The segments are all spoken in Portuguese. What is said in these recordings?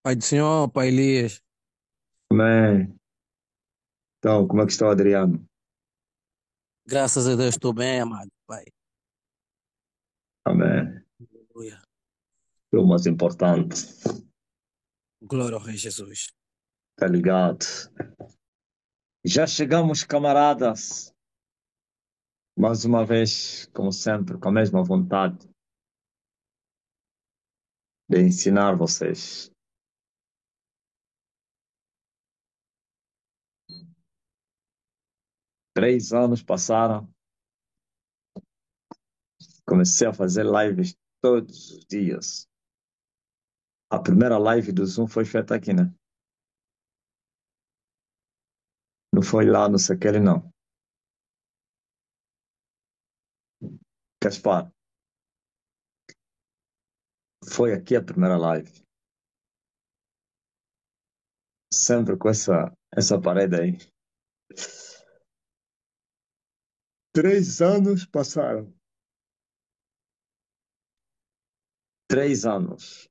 Pai do Senhor, Pai Elias. Amém. Então, como é que está o Adriano? Graças a Deus estou bem, amado Pai. Amém. Aleluia. É o mais importante. Glória ao Rei Jesus. Tá ligado? Já chegamos, camaradas. Mais uma vez, como sempre, com a mesma vontade de ensinar vocês. 3 anos passaram. Comecei a fazer lives todos os dias. A primeira live do Zoom foi feita aqui, né? Não foi lá no Sequele, não. Caspar, foi aqui a primeira live. Sempre com essa parede aí. 3 anos passaram. 3 anos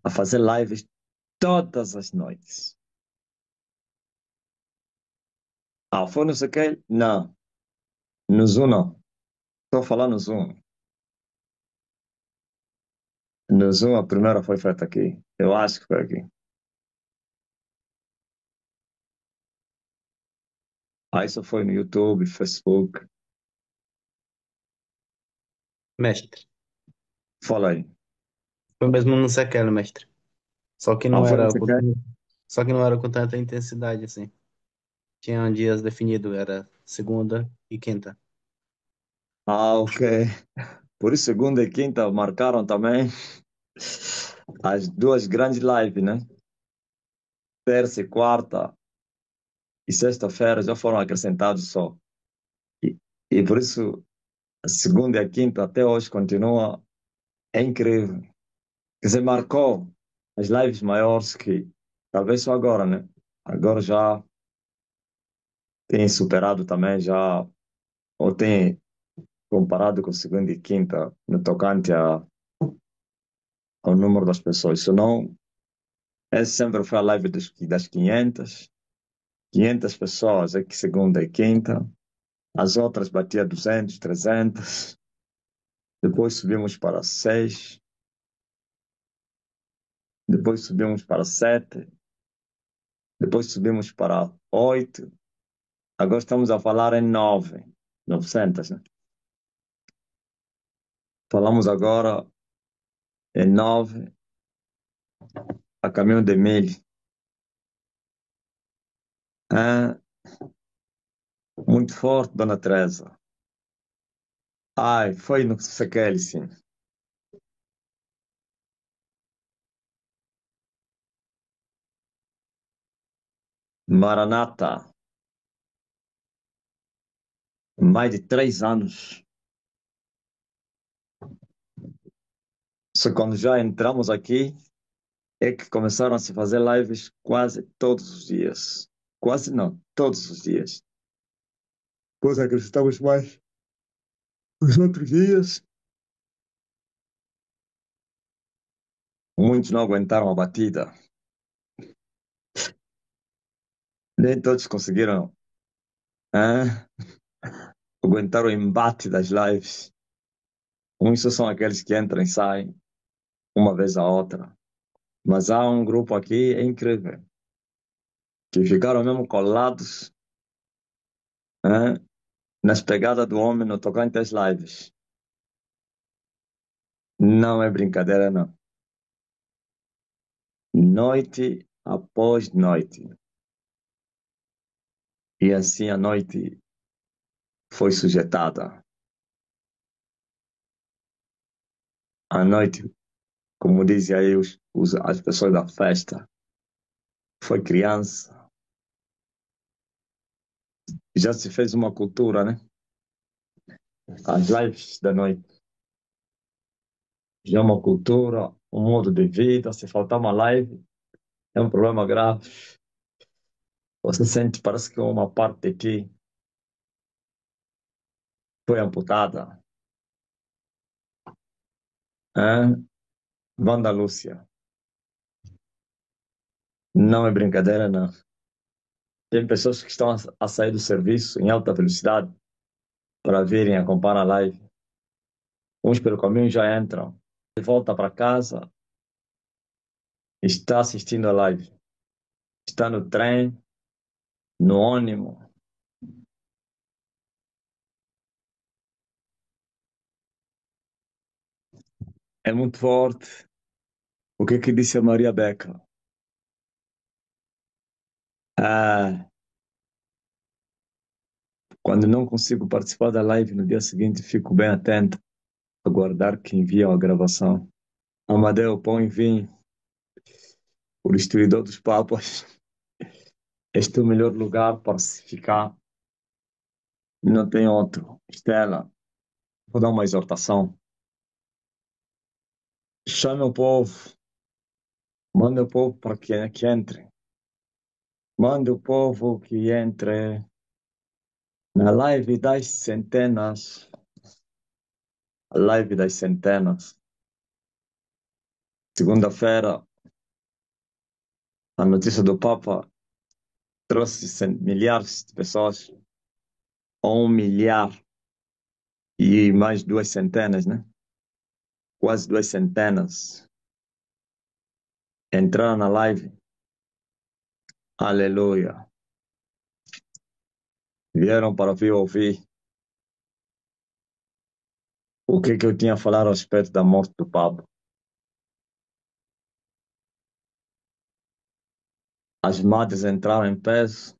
a fazer lives todas as noites. Ah, foi no Sequel? Não. No Zoom, não. Estou falando no Zoom. No Zoom, a primeira foi feita aqui. Eu acho que foi aqui. Aí só foi no YouTube, Facebook. Mestre, Fala aí. foi mesmo no sequel, mestre. Só que Ah, não foi no era com, Sequel? só que não era com tanta intensidade assim. Tinha dias definidos, era segunda e quinta. Ah, ok. Por isso, segunda e quinta marcaram também as duas grandes lives, né? Terça e quarta e sexta-feira já foram acrescentados só. E, e por isso, a segunda e a quinta até hoje continua. É incrível. Quer dizer, marcou as lives maiores que talvez só agora, né? Agora já tem superado também, já, ou tem comparado com segunda e quinta no tocante ao número das pessoas. Se não, essa sempre foi a live das 500 pessoas, é que segunda e quinta. As outras batia 200, 300. Depois subimos para 6. Depois subimos para 7. Depois subimos para 8. Agora estamos a falar em 9. 900, né? Falamos agora em 9, a caminho de 1000. Ah, muito forte, Dona Teresa. Ai, foi no Sequel, sim. Maranata, mais de 3 anos. Só quando já entramos aqui, é que começaram a se fazer lives quase todos os dias. Quase não, todos os dias. Depois acrescentamos mais os outros dias. Muitos não aguentaram a batida. Nem todos conseguiram, ah, aguentar o embate das lives. Muitos são aqueles que entram e saem uma vez a outra. Mas há um grupo aqui, é incrível, que ficaram mesmo colados, ah, nas pegadas do homem no tocante às lives. Não é brincadeira, não. Noite após noite. E assim a noite foi sujeitada. A noite, como dizem aí as pessoas da festa, foi criança. Já se fez uma cultura, né? As lives da noite. Já é uma cultura, um modo de vida. Se faltar uma live, é um problema grave. Você sente, parece que uma parte de ti foi amputada. Hein? Wanda Lúcia. Não é brincadeira, não. Tem pessoas que estão a sair do serviço em alta velocidade para virem acompanhar a live. Uns pelo caminho já entram. De volta para casa, está assistindo a live. Está no trem, no ônibus. É muito forte. O que disse a Maria Becker? Ah, quando não consigo participar da live no dia seguinte, fico bem atento a guardar que envia a gravação. Amadeu, pão e vinho, o destruidor dos papas. Este é o melhor lugar para se ficar. Não tem outro. Estela, vou dar uma exortação. Chame o povo. Manda o povo para que entre. Manda o povo que entre na live das centenas. A live das centenas. Segunda-feira, a notícia do Papa trouxe milhares de pessoas. 1 milhar e mais 2 centenas, né? Quase 2 centenas. Entraram na live. Aleluia. Vieram para vir ouvir o que eu tinha a falar a respeito da morte do Papa. As madres entraram em peso.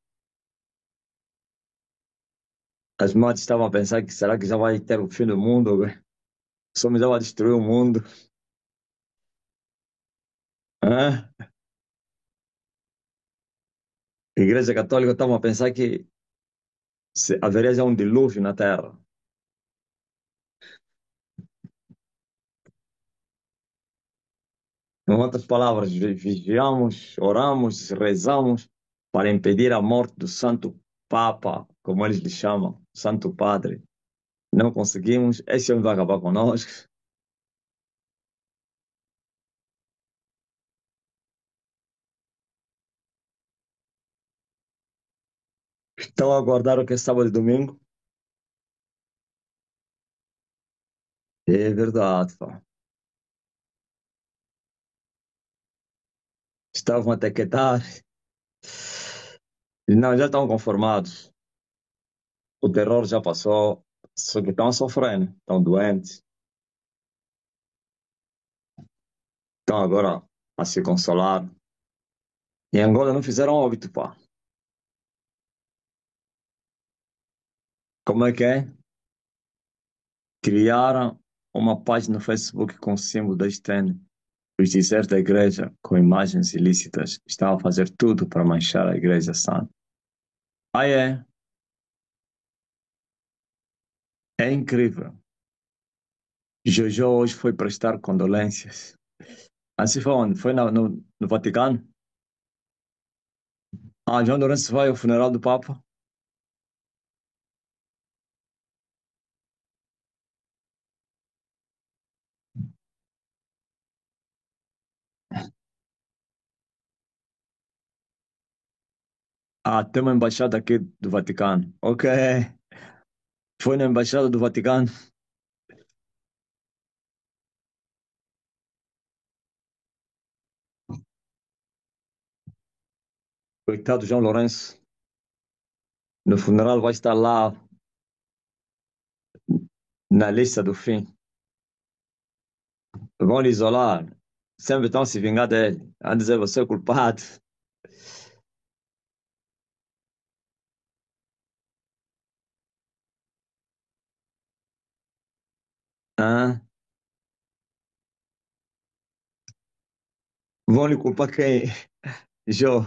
As madres estavam a pensar que será que já vai ter o fim do mundo? Só me vai destruir o mundo. Hã? A Igreja Católica estava a pensar que haveria já um dilúvio na Terra. Em outras palavras, vigiamos, oramos, rezamos para impedir a morte do Santo Papa, como eles lhe chamam, Santo Padre. Não conseguimos, esse homem vai acabar conosco. Estão a aguardar o que é sábado e domingo? É verdade, pá. Estavam a tequetar. Não, já estão conformados. O terror já passou, só que estão sofrendo, estão doentes. Estão agora a se consolar. Em Angola não fizeram óbito, pá. Como é que é? Criaram uma página no Facebook com o símbolo da Estene. Os dizeres da igreja, com imagens ilícitas, estavam a fazer tudo para manchar a igreja santa. Ah, é? É incrível. Jojo hoje foi prestar condolências. Assim foi onde? Foi no Vaticano? Ah, João Lourenço vai ao funeral do Papa? Ah, tem uma embaixada aqui do Vaticano. Ok. Foi na embaixada do Vaticano. Coitado João Lourenço. No funeral vai estar lá na lista do fim. Vão lhe isolar. Sempre estão se vingar dele. A dizer você é culpado. Ah, vão lhe culpar quem? João.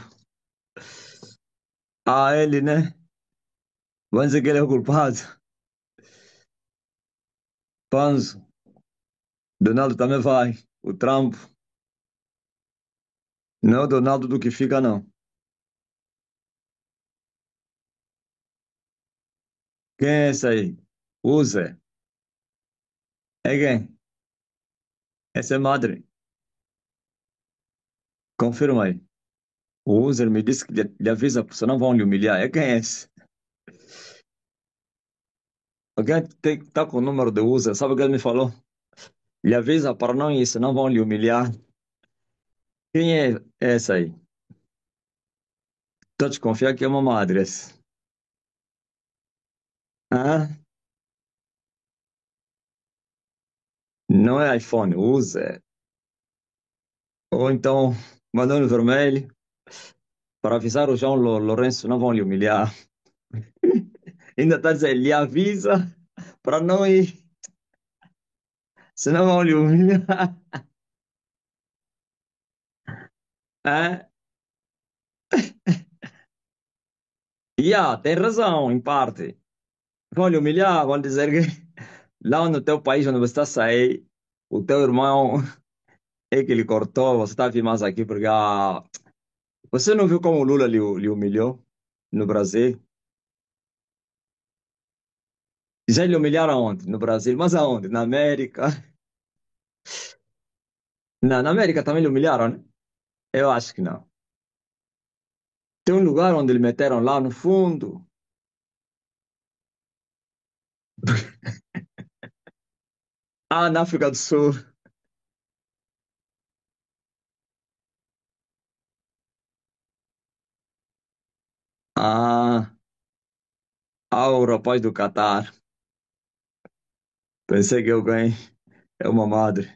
Ah, ele, né? Vão dizer que ele é o culpado. Panzo. Donaldo também vai. O Trump. Não é o Donaldo do que fica, não. Quem é esse aí? Usa. É quem? Essa é madre. Confirma aí. O user me disse que lhe avisa, porque senão vão lhe humilhar. É quem é esse? Alguém tá com o número do user, sabe o que ele me falou? Lhe avisa para não ir, senão vão lhe humilhar. Quem é essa aí? Tô desconfiando que é uma madre esse. Ah, não é iPhone, user. Ou então, mandou no vermelho para avisar o João Lourenço, não vão lhe humilhar. Ainda está dizendo, lhe avisa para não ir, senão vão lhe humilhar. Ah, tem razão, em parte. Vão lhe humilhar, vão dizer que lá no teu país, onde você está a sair, o teu irmão é que lhe cortou, você está a vir mais aqui porque você não viu como o Lula lhe humilhou no Brasil? Já lhe humilharam aonde? No Brasil, mas aonde? Na América? Na América também lhe humilharam, né? Eu acho que não. Tem um lugar onde lhe meteram lá no fundo. Ah, na África do Sul. Ah, o rapaz do Catar. Pensei que alguém é uma madre.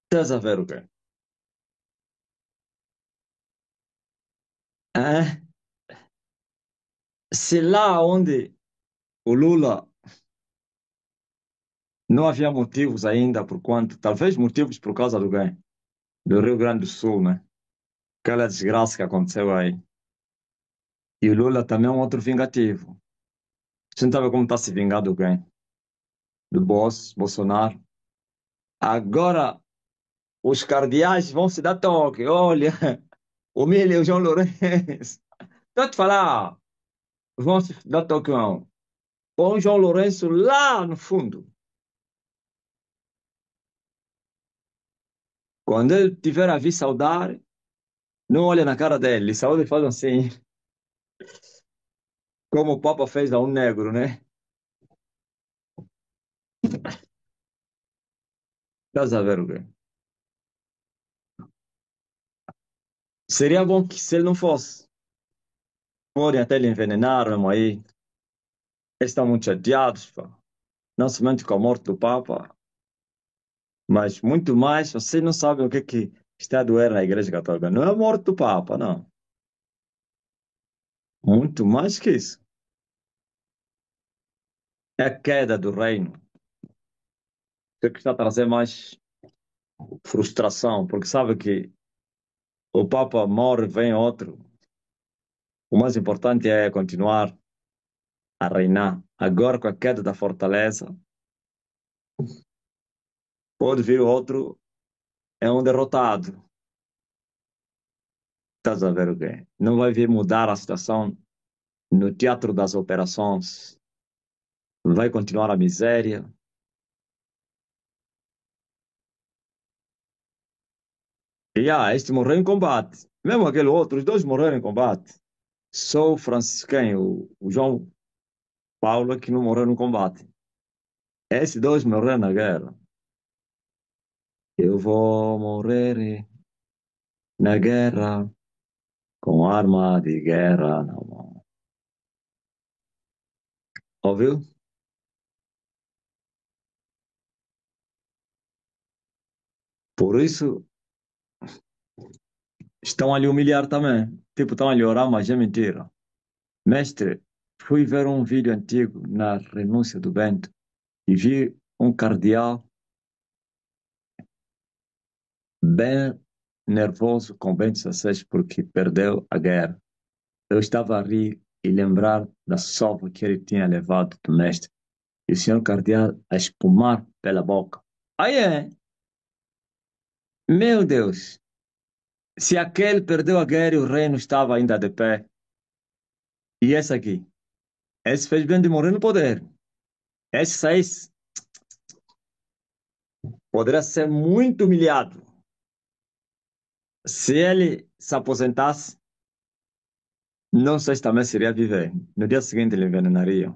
Estás a ver o quê? É? Se lá onde o Lula não havia motivos ainda, por quanto, talvez motivos por causa do quê? Do Rio Grande do Sul, né? Aquela desgraça que aconteceu aí. E o Lula também é um outro vingativo. Você não sabe como está se vingando do quê? Do Bolsonaro. Agora, os cardeais vão se dar toque. Olha, humilha o João Lourenço. Estou a te falar, vão se dar toque, não. Põe o João Lourenço lá no fundo. Quando ele tiver a vir saudar, não olha na cara dele. Saúde e faz assim, como o Papa fez a um negro, né? Estás a ver o quê? Seria bom que se ele não fosse. Podem até lhe envenenar, mesmo aí. Eles estão muito chateados, pá. Não somente com a morte do Papa, mas muito mais. Vocês não sabem o que está a doer na Igreja Católica. Não é a morte do Papa, não. Muito mais que isso. É a queda do reino. Isso é que está a trazer mais frustração, porque sabe que o Papa morre, vem outro. O mais importante é continuar a reinar. Agora, com a queda da fortaleza, pode vir outro, é um derrotado. Estás a ver o quê? Não vai vir mudar a situação no teatro das operações. Vai continuar a miséria. Este morreu em combate. Mesmo aquele outro, os dois morreram em combate. Só o franciscano, o João Paulo, é que não morreu no combate. Esses dois morreram na guerra. Eu vou morrer na guerra com arma de guerra na mão. Ouviu? Por isso, estão a lhe humilhar também. Tipo, estão a lhe orar, mas é mentira. Mestre, fui ver um vídeo antigo na renúncia do Bento e vi um cardeal bem nervoso com Bento XVI porque perdeu a guerra. Eu estava a rir e lembrar da sova que ele tinha levado do mestre e o senhor cardeal a espumar pela boca. Aí é, meu Deus, se aquele perdeu a guerra e o reino estava ainda de pé, e esse aqui? Esse fez bem de morrer no poder. Esse saísse. poderia ser muito humilhado. Se ele se aposentasse, não sei se também seria viver. No dia seguinte, ele envenenaria.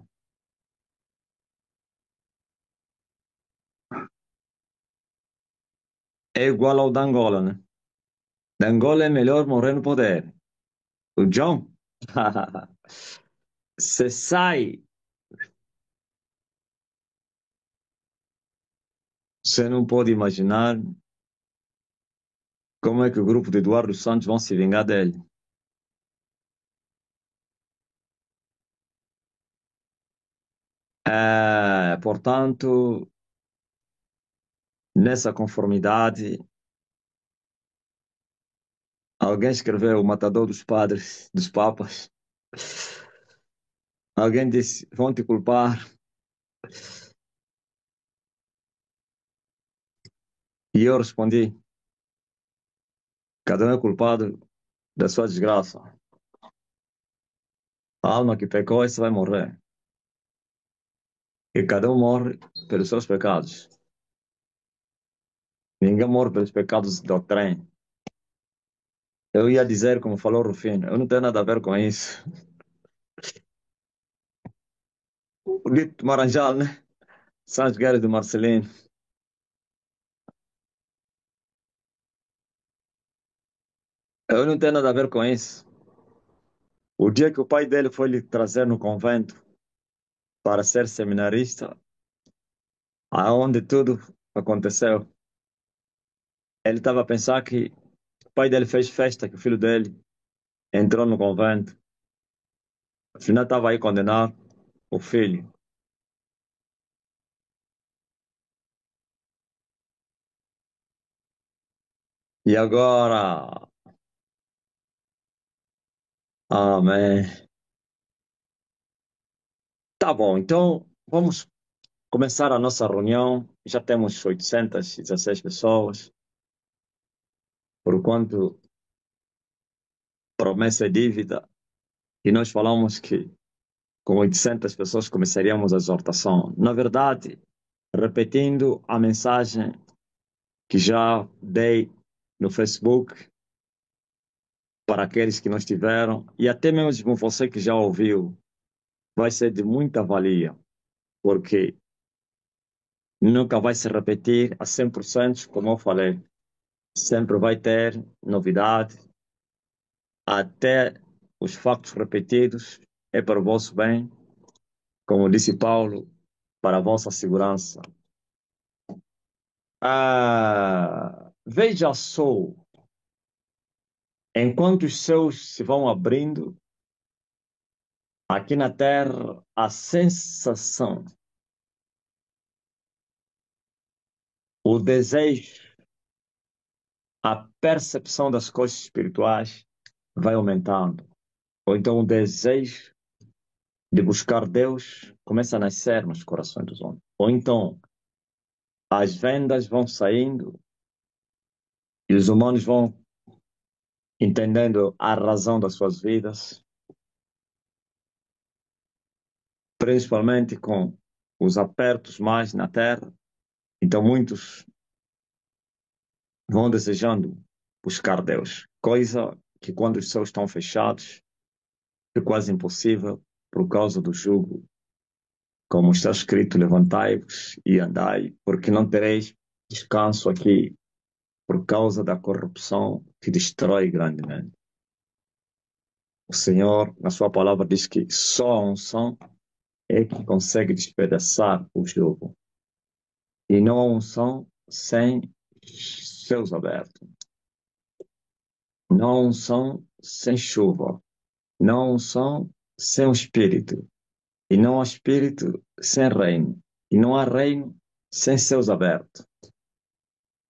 É igual ao da Angola, né? Da Angola é melhor morrer no poder. O John, você sai, você não pode imaginar como é que o grupo de Eduardo Santos vão se vingar dele. Portanto, nessa conformidade, alguém escreveu o matador dos padres, dos papas. Alguém disse, vão te culpar. E eu respondi, cada um é culpado da sua desgraça. A alma que pecou, essa vai morrer. E cada um morre pelos seus pecados. Ninguém morre pelos pecados do trem. Eu ia dizer, como falou o Rufino, eu não tenho nada a ver com isso. O dito Maranjal, né? São as guerras do Marcelino. Eu não tenho nada a ver com isso. O dia que o pai dele foi lhe trazer no convento para ser seminarista, aonde tudo aconteceu, ele estava a pensar que o pai dele fez festa, que o filho dele entrou no convento. Afinal, estava aí condenar o filho. E agora, amém. Tá bom, então vamos começar a nossa reunião. Já temos 816 pessoas, por quanto promessa é dívida. E nós falamos que com 800 pessoas começaríamos a exortação. Na verdade, repetindo a mensagem que já dei no Facebook para aqueles que não estiveram, e até mesmo você que já ouviu, vai ser de muita valia, porque nunca vai se repetir a 100%, como eu falei. Sempre vai ter novidade, até os factos repetidos é para o vosso bem, como disse Paulo, para a vossa segurança. Veja só, enquanto os céus se vão abrindo, aqui na terra, a sensação, o desejo, a percepção das coisas espirituais vai aumentando. Ou então o desejo de buscar Deus começa a nascer nos corações dos homens. Ou então as vendas vão saindo e os humanos vão entendendo a razão das suas vidas, principalmente com os apertos mais na terra. Então muitos vão desejando buscar Deus, coisa que quando os céus estão fechados é quase impossível por causa do jugo, como está escrito, levantai-vos e andai, porque não tereis descanso aqui por causa da corrupção que destrói grandemente. O Senhor, na sua palavra, diz que só a unção é que consegue despedaçar o jugo. E não há unção sem céus abertos. Não há unção sem chuva. Não há unção sem o Espírito. E não há Espírito sem reino. E não há reino sem céus abertos.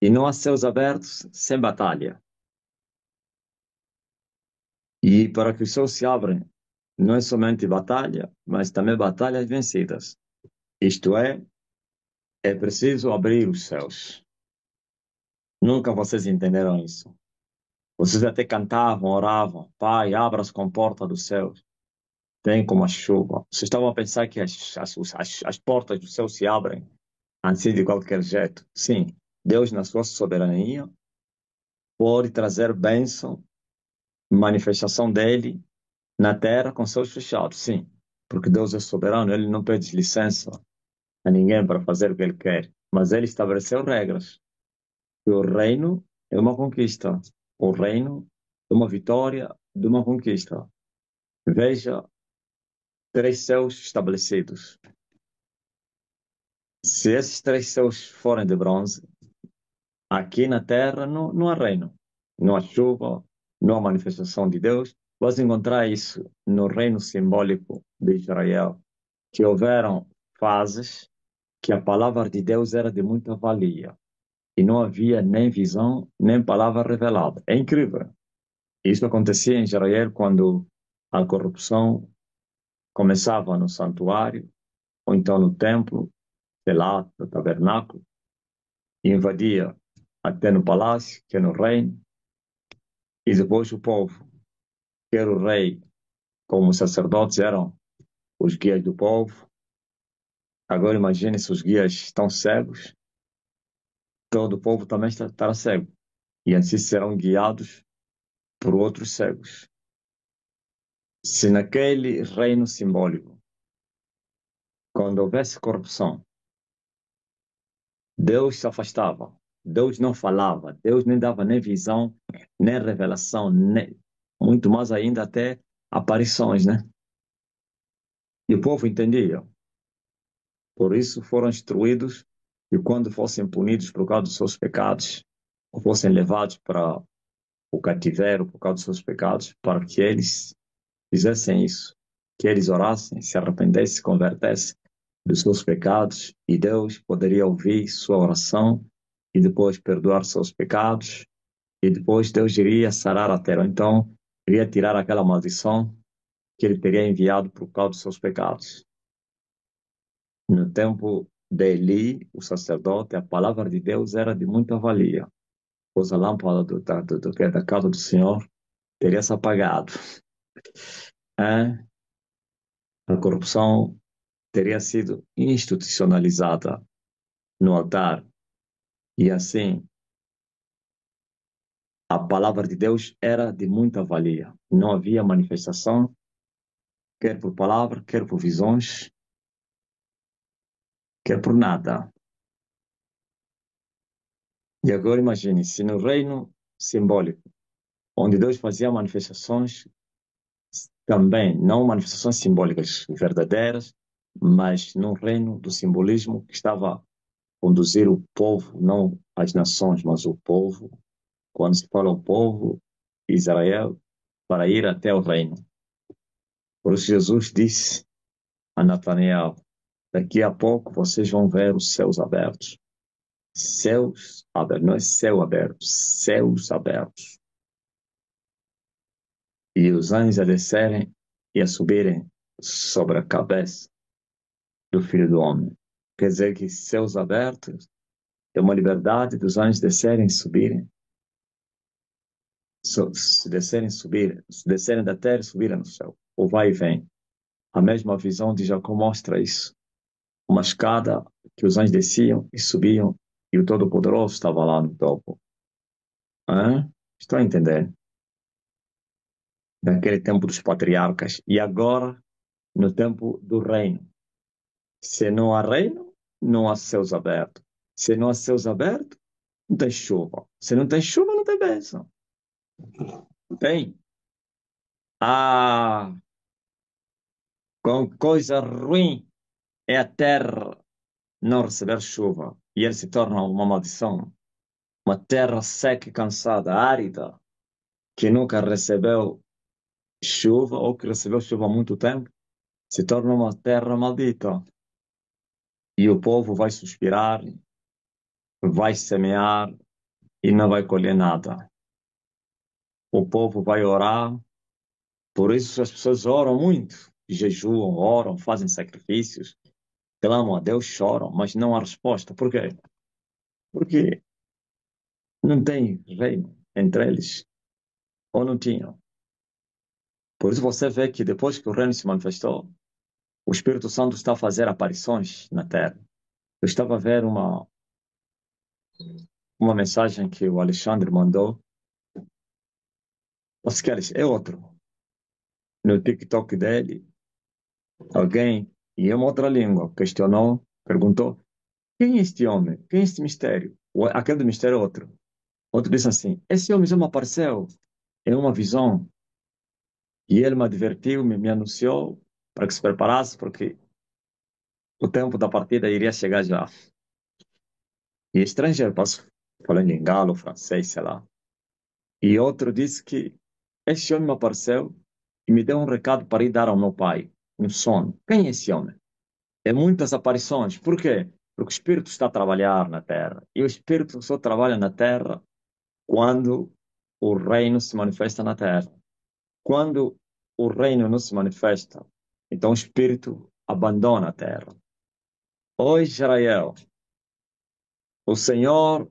E não há céus abertos sem batalha. E para que os céus se abrem, não é somente batalha, mas também batalhas vencidas. Isto é preciso abrir os céus. Nunca vocês entenderam isso. Vocês até cantavam, oravam, Pai, abra as comportas dos céus. Vem como a chuva. Vocês estavam a pensar que as portas do céu se abrem assim de qualquer jeito. Sim, Deus, na sua soberania, pode trazer bênção, manifestação dele na terra com seus fechados, sim. Porque Deus é soberano, ele não pede licença a ninguém para fazer o que ele quer. Mas ele estabeleceu regras. E o reino é uma conquista. O reino é uma vitória de uma conquista. Veja, 3 céus estabelecidos. Se esses 3 céus forem de bronze, aqui na terra não há reino. Não há chuva, não há manifestação de Deus. Você encontrar isso no reino simbólico de Israel, que houveram fases que a palavra de Deus era de muita valia e não havia nem visão, nem palavra revelada. É incrível. Isso acontecia em Israel quando a corrupção começava no santuário, ou então no templo, sei lá, no tabernáculo, e invadia até no palácio, que é no reino, e depois o povo, quer o rei, como os sacerdotes eram os guias do povo. Agora imagine se os guias estão cegos, todo o povo também estará cego, e assim serão guiados por outros cegos. Se naquele reino simbólico, quando houvesse corrupção, Deus se afastava, Deus não falava, Deus nem dava nem visão, nem revelação, nem, muito mais ainda até aparições, né? E o povo entendia. Por isso foram instruídos e quando fossem punidos por causa dos seus pecados, ou fossem levados para o cativeiro por causa dos seus pecados, para que eles fizessem isso, que eles orassem, se arrependessem, se convertessem dos seus pecados, e Deus poderia ouvir sua oração e depois perdoar seus pecados, e depois Deus iria sarar a terra. Então, iria tirar aquela maldição que ele teria enviado por causa dos seus pecados. No tempo de Eli, o sacerdote, a palavra de Deus era de muita valia, pois a lâmpada da casa do Senhor teria se apagado. É, a corrupção teria sido institucionalizada no altar, e assim a palavra de Deus era de muita valia. Não havia manifestação, quer por palavra, quer por visões, quer por nada. E agora imagine, se no reino simbólico, onde Deus fazia manifestações, também não manifestações simbólicas verdadeiras, mas num reino do simbolismo que estava a conduzir o povo, não as nações, mas o povo, quando se fala o povo, Israel, para ir até o reino. Por isso Jesus disse a Natanael, daqui a pouco vocês vão ver os céus abertos. Céus abertos, não é céu aberto, céus abertos. E os anjos a descerem e a subirem sobre a cabeça do Filho do Homem. Quer dizer que céus abertos é uma liberdade dos anjos descerem e subirem. Se descerem, subirem, se descerem da terra e subirem no céu. Ou vai e vem. A mesma visão de Jacó mostra isso. Uma escada que os anjos desciam e subiam e o Todo-Poderoso estava lá no topo. Hã? Estou a entender? Naquele tempo dos patriarcas. E agora, no tempo do reino. Se não há reino, não há céus abertos. Se não há céus abertos, não tem chuva. Se não tem chuva, não tem bênção. Tem. Ah, com coisa ruim é a terra não receber chuva. E ele se torna uma maldição. Uma terra seca e cansada, árida, que nunca recebeu chuva ou que recebeu chuva há muito tempo, se torna uma terra maldita. E o povo vai suspirar, vai semear e não vai colher nada. O povo vai orar, por isso as pessoas oram muito, jejuam, oram, fazem sacrifícios, clamam a Deus, choram, mas não há resposta. Por quê? Porque não tem reino entre eles, ou não tinham. Por isso você vê que depois que o reino se manifestou, o Espírito Santo está a fazer aparições na terra. Eu estava a ver uma mensagem que o Alexandre mandou. Os queres é outro. No TikTok dele, alguém, em uma outra língua, questionou, perguntou: quem é este homem? Quem é este mistério? Aquele do mistério é outro. Outro disse assim: esse homem já me apareceu em uma visão. E ele me advertiu, me anunciou para que se preparasse, porque o tempo da partida iria chegar já. E estrangeiro, posso falando em galo, francês, sei lá. E outro disse que este homem me apareceu e me deu um recado para ir dar ao meu pai, no sono. Quem é esse homem? É muitas aparições. Por quê? Porque o Espírito está a trabalhar na Terra. E o Espírito só trabalha na Terra quando o reino se manifesta na Terra. Quando o reino não se manifesta, então o Espírito abandona a Terra. Oi, Israel, o Senhor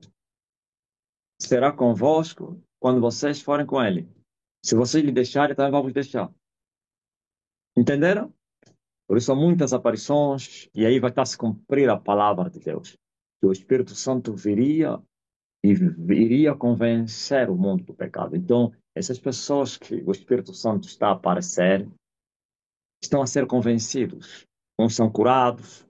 será convosco quando vocês forem com Ele. Se vocês lhe deixarem, também vamos deixar. Entenderam? Por isso há muitas aparições, e aí vai estar a se cumprir a palavra de Deus. Que o Espírito Santo viria e viria convencer o mundo do pecado. Então, essas pessoas que o Espírito Santo está a aparecer, estão a ser convencidos. Uns são curados,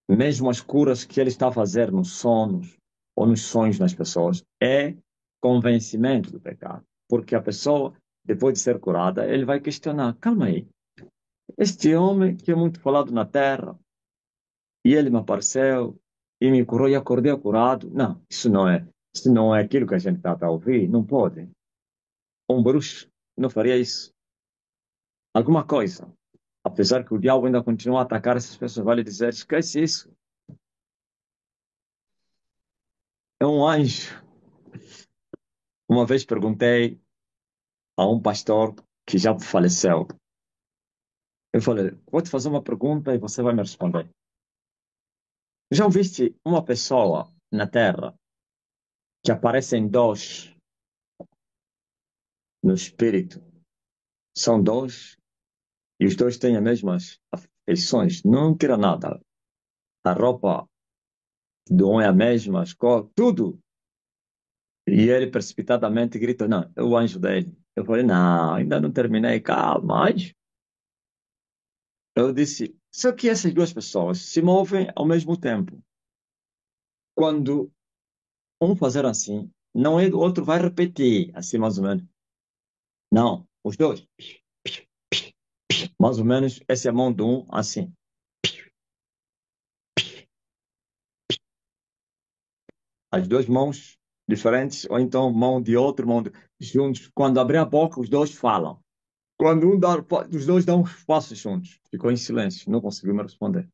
mesmo as curas que ele está a fazer nos sonos ou nos sonhos das pessoas, é convencimento do pecado. Porque a pessoa, depois de ser curada, ele vai questionar: calma aí, este homem que é muito falado na terra, e ele me apareceu e me curou e acordei curado. Não, isso não é aquilo que a gente está a ouvir. Não pode. Um bruxo não faria isso. Alguma coisa. Apesar que o diabo ainda continua a atacar essas pessoas, vale dizer: esquece isso. É um anjo. Uma vez perguntei a um pastor que já faleceu. Eu falei: vou te fazer uma pergunta e você vai me responder. Já ouviste uma pessoa na Terra que aparece em dois no espírito? São dois e os dois têm as mesmas afeições. Não tira nada. A roupa do um é a mesma, as cores, tudo. E ele precipitadamente gritou: não, é o anjo dele. Eu falei: não, ainda não terminei, calma, anjo. Eu disse: só que essas duas pessoas se movem ao mesmo tempo. Quando um fazer assim, não é do outro, vai repetir, assim mais ou menos. Não, os dois. Mais ou menos, essa é a mão de um, assim. As duas mãos diferentes, ou então mão de outro, juntos. Quando abrir a boca, os dois falam. Quando um dá, os dois dão uns passos juntos. Ficou em silêncio, não conseguiu me responder.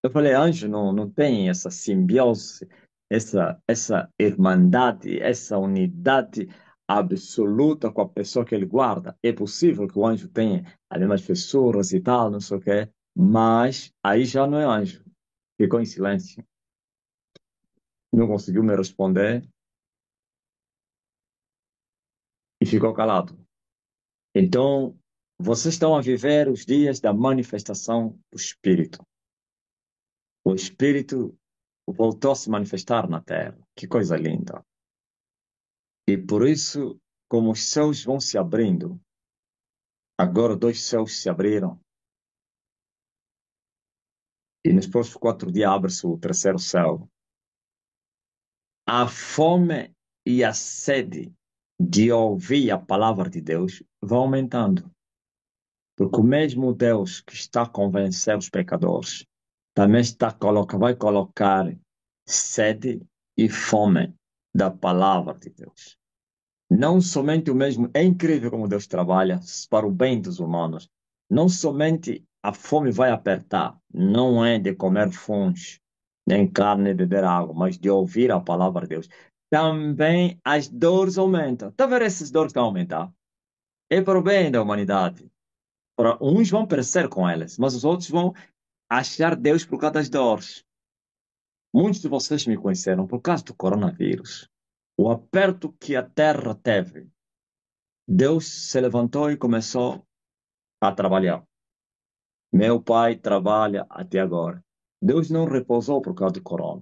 Eu falei: anjo não tem essa simbiose, essa irmandade, essa unidade absoluta com a pessoa que ele guarda. É possível que o anjo tenha as mesmas fissuras e tal, não sei o quê, mas aí já não é anjo. Ficou em silêncio, não conseguiu me responder e ficou calado. Então, vocês estão a viver os dias da manifestação do Espírito. O Espírito voltou a se manifestar na Terra. Que coisa linda. E por isso, como os céus vão se abrindo, agora dois céus se abriram, e nos próximos 4 dias abre-se o terceiro céu. A fome e a sede de ouvir a palavra de Deus vão aumentando. Porque o mesmo Deus que está a convencer os pecadores, também vai colocar sede e fome da palavra de Deus. Não somente o mesmo, é incrível como Deus trabalha para o bem dos humanos. Não somente a fome vai apertar, não é de comer fungos, nem carne, beber água, mas de ouvir a palavra de Deus. Também as dores aumentam. Está vendo essas dores que aumentam? É para o bem da humanidade. Para, uns vão perecer com elas, mas os outros vão achar Deus por causa das dores. Muitos de vocês me conheceram por causa do coronavírus. O aperto que a terra teve, Deus se levantou e começou a trabalhar. Meu pai trabalha até agora. Deus não repousou por causa do corona.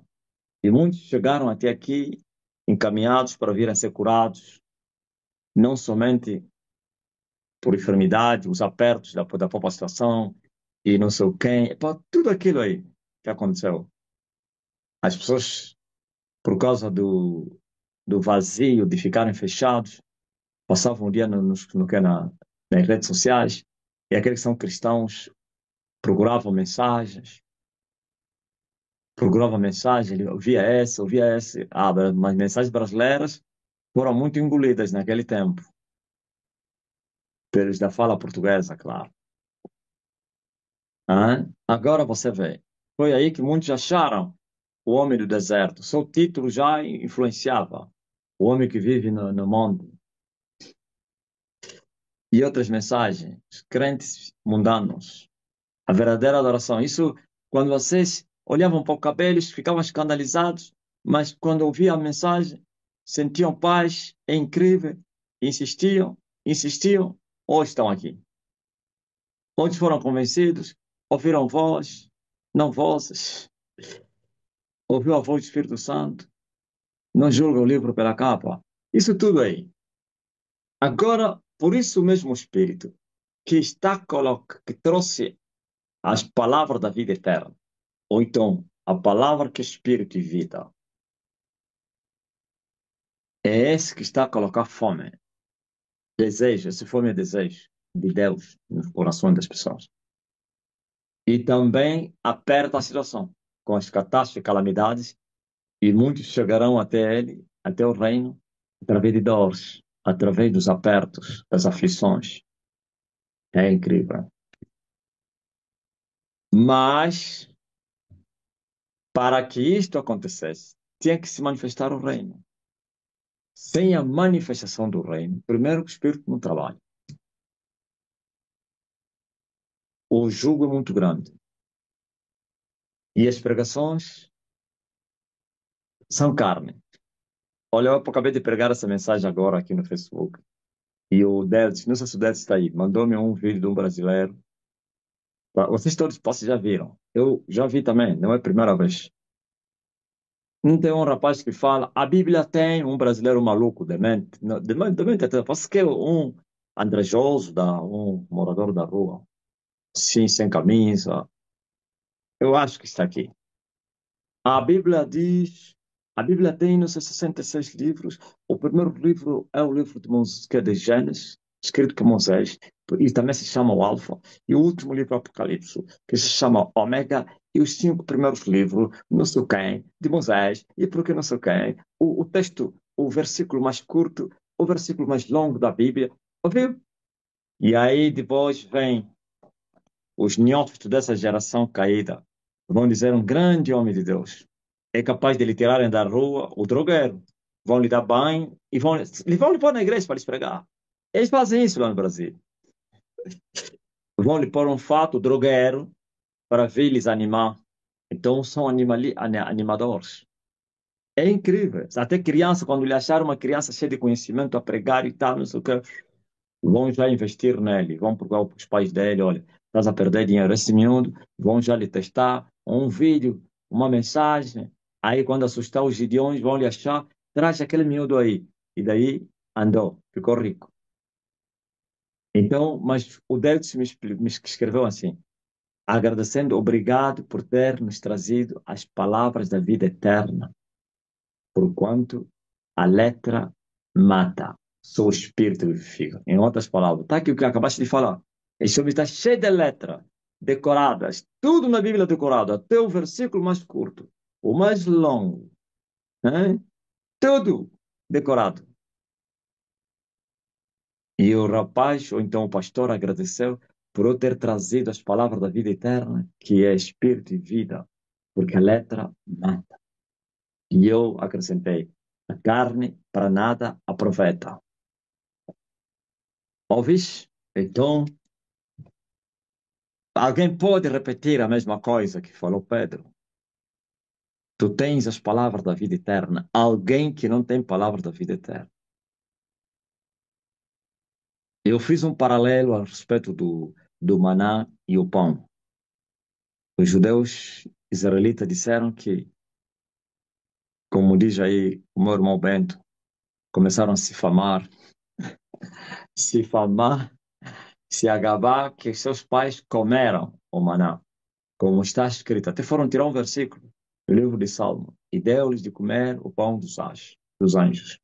E muitos chegaram até aqui encaminhados para virem ser curados, não somente por enfermidade, os apertos da própria situação e não sei o quê, pá, tudo aquilo aí que aconteceu. As pessoas, por causa do vazio, de ficarem fechados, passavam o dia nas redes sociais, e aqueles que são cristãos procuravam mensagens, ele ouvia essa, mas mensagens brasileiras foram muito engolidas naquele tempo, pelos da fala portuguesa, claro. Agora você vê, foi aí que muitos acharam o homem do deserto. Seu título já influenciava o homem que vive no monte. E outras mensagens, crentes mundanos, a verdadeira adoração. Isso, quando vocês olhavam para o cabelo, ficavam escandalizados, mas quando ouviam a mensagem, sentiam paz, é incrível, insistiam, insistiam, hoje estão aqui. Hoje foram convencidos, ouviram voz, não vozes, ouviu a voz do Espírito Santo, não julga o livro pela capa. Isso tudo aí. Agora, por isso mesmo o Espírito, que trouxe as palavras da vida eterna, ou então a palavra que é Espírito e vida, é esse que está a colocar fome, desejo, esse fome é desejo de Deus nos corações das pessoas. E também aperta a situação com as catástrofes e calamidades, e muitos chegarão até ele, até o reino, através de dores, através dos apertos, das aflições. É incrível. Mas, para que isto acontecesse, tinha que se manifestar o reino. Sem a manifestação do reino, primeiro o Espírito não trabalha. O jugo é muito grande. E as pregações são carne. Olha, eu acabei de pregar essa mensagem agora aqui no Facebook. E o Dedes, não sei se o Dedes está aí, mandou-me um vídeo de um brasileiro. Vocês todos já viram. Eu já vi também, não é a primeira vez. Não tem um rapaz que fala, a Bíblia tem um brasileiro maluco, demente. Não, demente até, parece que é um andrajoso, um morador da rua. Sim, sem camisa. Eu acho que está aqui. A Bíblia diz, a Bíblia tem, não sei, 66 livros. O primeiro livro é o livro de Moisés, que é de Gênesis, escrito por Moisés, e também se chama o Alfa. E o último livro é o Apocalipse, que se chama Ômega. E os cinco primeiros livros, não sei quem, de Moisés, e por que não sei quem. O texto, o versículo mais curto, o versículo mais longo da Bíblia. Ouviu? E aí depois vem os neófitos dessa geração caída. Vão dizer um grande homem de Deus. É capaz de lhe tirarem da rua o drogueiro. Vão lhe dar banho e vão lhe pôr na igreja para lhes pregar. Eles fazem isso lá no Brasil. Vão lhe pôr um fato, drogueiro, para ver lhes animar. Então são animadores. É incrível. Até criança, quando lhe acharam uma criança cheia de conhecimento a pregar e tal, não sei o que, vão já investir nele, vão procurar os pais dele, olha, estás a perder dinheiro esse miúdo, vão já lhe testar um vídeo, uma mensagem, aí quando assustar os gideões vão lhe achar, traz aquele miúdo aí, e daí andou, ficou rico. Então, mas o Derek me escreveu assim, agradecendo, obrigado por ter nos trazido as palavras da vida eterna, porquanto a letra mata, só o espírito vivifica. Em outras palavras, está aqui o que acabaste de falar. Esse homem está cheio de letras decoradas, tudo na Bíblia decorado, até o versículo mais curto, o mais longo, né? Tudo decorado. E o rapaz, ou então o pastor, agradeceu por eu ter trazido as palavras da vida eterna, que é espírito e vida, porque a letra mata. E eu acrescentei, a carne para nada aproveita. Ouvis? Então, alguém pode repetir a mesma coisa que falou Pedro? Tu tens as palavras da vida eterna. Alguém que não tem palavras da vida eterna. Eu fiz um paralelo a respeito do maná e o pão. Os judeus israelitas disseram que como diz aí o meu irmão Bento, começaram a se famar, se agabar que seus pais comeram o maná, como está escrito. Até foram tirar um versículo do livro de Salmo, e deu-lhes de comer o pão dos anjos.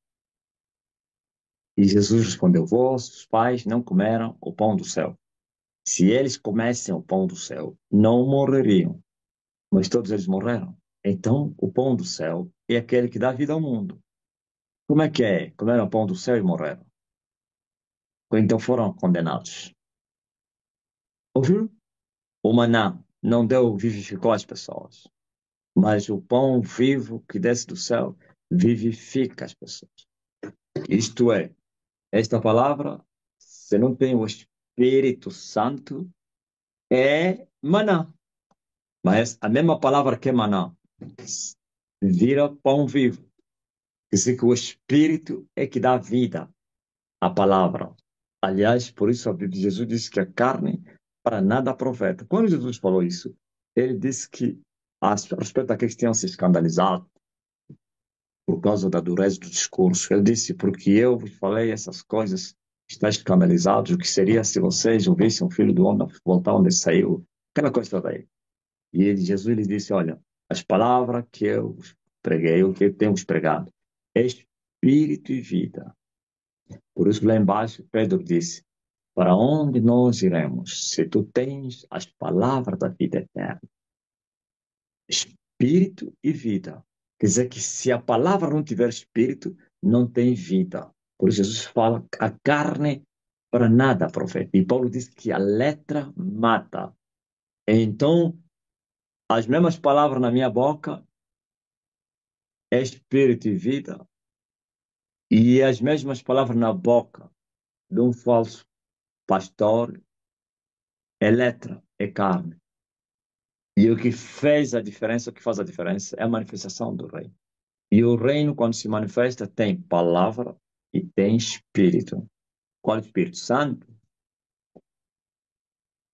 E Jesus respondeu, vossos pais não comeram o pão do céu. Se eles comessem o pão do céu, não morreriam, mas todos eles morreram. Então, o pão do céu é aquele que dá vida ao mundo. Como é que é? Comeram o pão do céu e morreram. Ou então foram condenados. Ouviu? O maná não deu, vivificou as pessoas. Mas o pão vivo que desce do céu vivifica as pessoas. Isto é, esta palavra, se não tem o Espírito Santo, é maná. Mas a mesma palavra que é maná vira pão vivo. Quer dizer que o Espírito é que dá vida à palavra. Aliás, por isso a Bíblia, Jesus disse que a carne para nada aproveita. Quando Jesus falou isso, ele disse que, a respeito daqueles que tinham se escandalizado por causa da dureza do discurso, ele disse, porque eu vos falei essas coisas, está escandalizados, o que seria se vocês ouvissem o Filho do Homem voltar onde saiu, aquela coisa toda aí. E Jesus lhe disse, olha, as palavras que eu vos preguei, o que eu tenho vos pregado, é espírito e vida. Por isso, lá embaixo, Pedro disse, para onde nós iremos se tu tens as palavras da vida eterna? Espírito e vida. Quer dizer que se a palavra não tiver espírito, não tem vida. Por isso Jesus fala que a carne para nada aproveita. E Paulo diz que a letra mata. Então, as mesmas palavras na minha boca é espírito e vida. E as mesmas palavras na boca de um falso pastor é letra, é carne. E o que fez a diferença, o que faz a diferença é a manifestação do reino. E o reino, quando se manifesta, tem palavra e tem espírito. Qual é o Espírito Santo?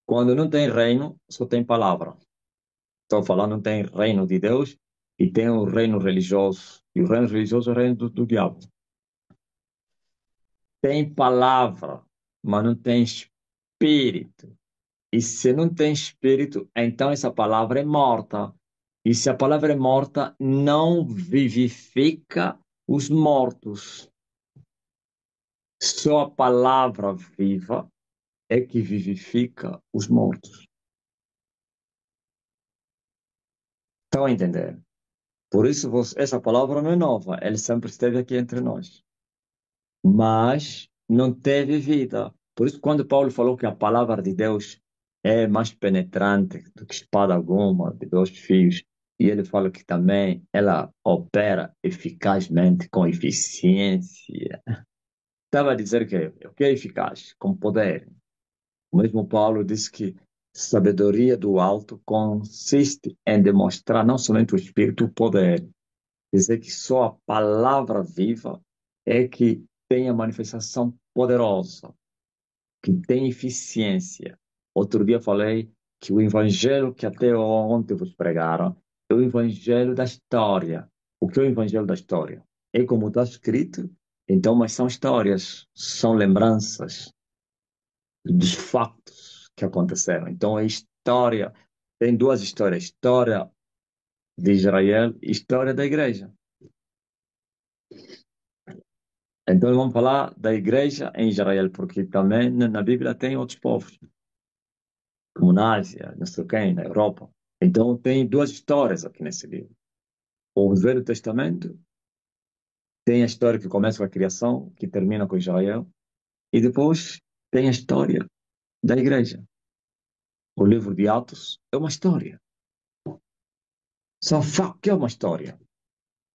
Quando não tem reino, só tem palavra. Estou falando, não tem reino de Deus e tem o reino religioso. E o reino religioso é o reino do diabo. Tem palavra, mas não tem espírito. E se não tem espírito, então essa palavra é morta. E se a palavra é morta, não vivifica os mortos. Só a palavra viva é que vivifica os mortos. Estão a entender? Por isso, essa palavra não é nova, ela sempre esteve aqui entre nós. Mas não teve vida. Por isso, quando Paulo falou que a palavra de Deus é mais penetrante do que espada alguma, de dois fios, e ele fala que também ela opera eficazmente, com eficiência. Estava a dizer que o que é eficaz? Com poder. O mesmo Paulo disse que sabedoria do alto consiste em demonstrar não somente o espírito, o poder. Dizer que só a palavra viva é que tem a manifestação poderosa, que tem eficiência. Outro dia falei que o evangelho que até ontem vos pregaram é o evangelho da história. O que é o evangelho da história? É como está escrito, então, mas são histórias, são lembranças dos fatos que aconteceram. Então, a história, tem duas histórias, história de Israel e história da igreja. Então, vamos falar da igreja em Israel, porque também na Bíblia tem outros povos, como na Ásia, não sei quem, na Europa. Então, tem duas histórias aqui nesse livro. O Velho Testamento tem a história que começa com a criação, que termina com Israel, e depois tem a história da igreja. O livro de Atos é uma história. São fatos, que é uma história?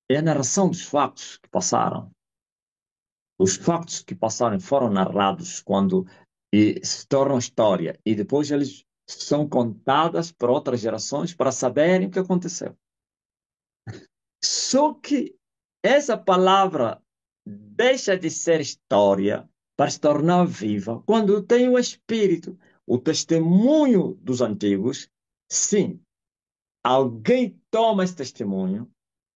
É a narração dos fatos que passaram. Os fatos que passaram foram narrados quando se tornam história e depois eles são contadas para outras gerações para saberem o que aconteceu. Só que essa palavra deixa de ser história para se tornar viva quando tem o Espírito, o testemunho dos antigos. Sim, alguém toma esse testemunho,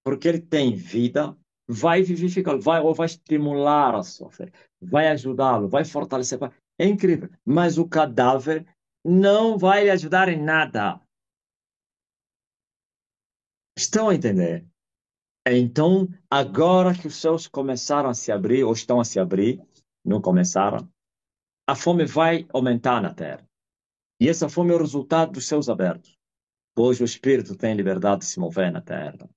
porque ele tem vida, vai vivificá-lo, ou vai estimular a sua fé, vai ajudá-lo, vai fortalecer. É incrível. Mas o cadáver não vai lhe ajudar em nada. Estão a entender? Então, agora que os céus começaram a se abrir, ou estão a se abrir, não começaram, a fome vai aumentar na terra. E essa fome é o resultado dos céus abertos, pois o Espírito tem liberdade de se mover na terra.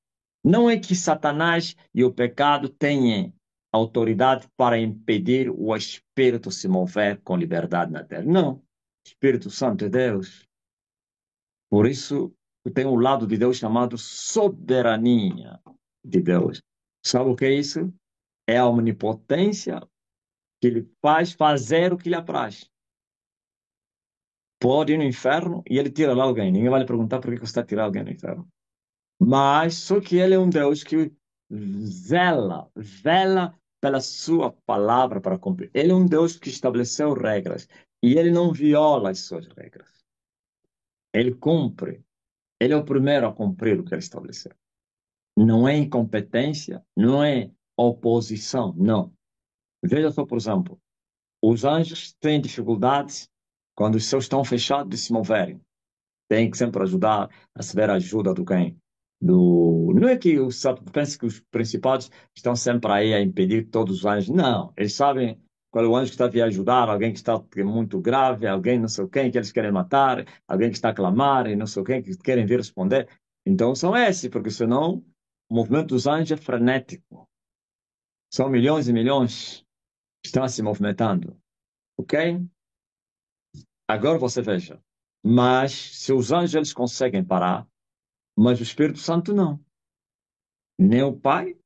Não é que Satanás e o pecado tenham autoridade para impedir o Espírito se mover com liberdade na terra. Não. O Espírito Santo é Deus. Por isso, tem um lado de Deus chamado soberania de Deus. Sabe o que é isso? É a onipotência que ele faz fazer o que lhe apraz. Pode ir no inferno e ele tira lá alguém. Ninguém vai lhe perguntar por que você está tirando alguém do inferno. Mas só que ele é um Deus que vela pela sua palavra para cumprir. Ele é um Deus que estabeleceu regras e ele não viola as suas regras. Ele cumpre. Ele é o primeiro a cumprir o que ele estabeleceu. Não é incompetência, não é oposição, não. Veja só, por exemplo, os anjos têm dificuldades quando os céus estão fechados de se moverem. Tem que sempre ajudar, a receber ajuda do quem? Não é que os pensa que os principados estão sempre aí a impedir todos os anjos. Não, eles sabem qual é o anjo que está a vir ajudar, alguém que está muito grave, alguém não sei quem que eles querem matar, alguém que está a clamar e não sei quem que querem vir responder. Então são esses, porque senão o movimento dos anjos é frenético. São milhões e milhões que estão se movimentando, ok? Agora você veja. Mas se os anjos eles conseguem parar, mas o Espírito Santo não. Nem o Pai,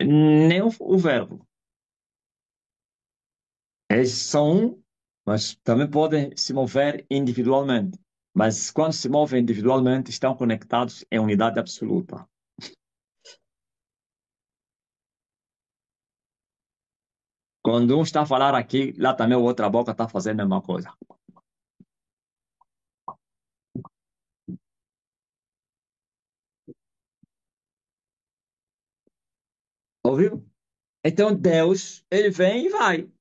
nem o Verbo. Eles são um, mas também podem se mover individualmente. Mas quando se movem individualmente, estão conectados em unidade absoluta. Quando um está a falar aqui, lá também a outra boca está fazendo a mesma coisa. Ouviu? Então Deus, ele vem e vai.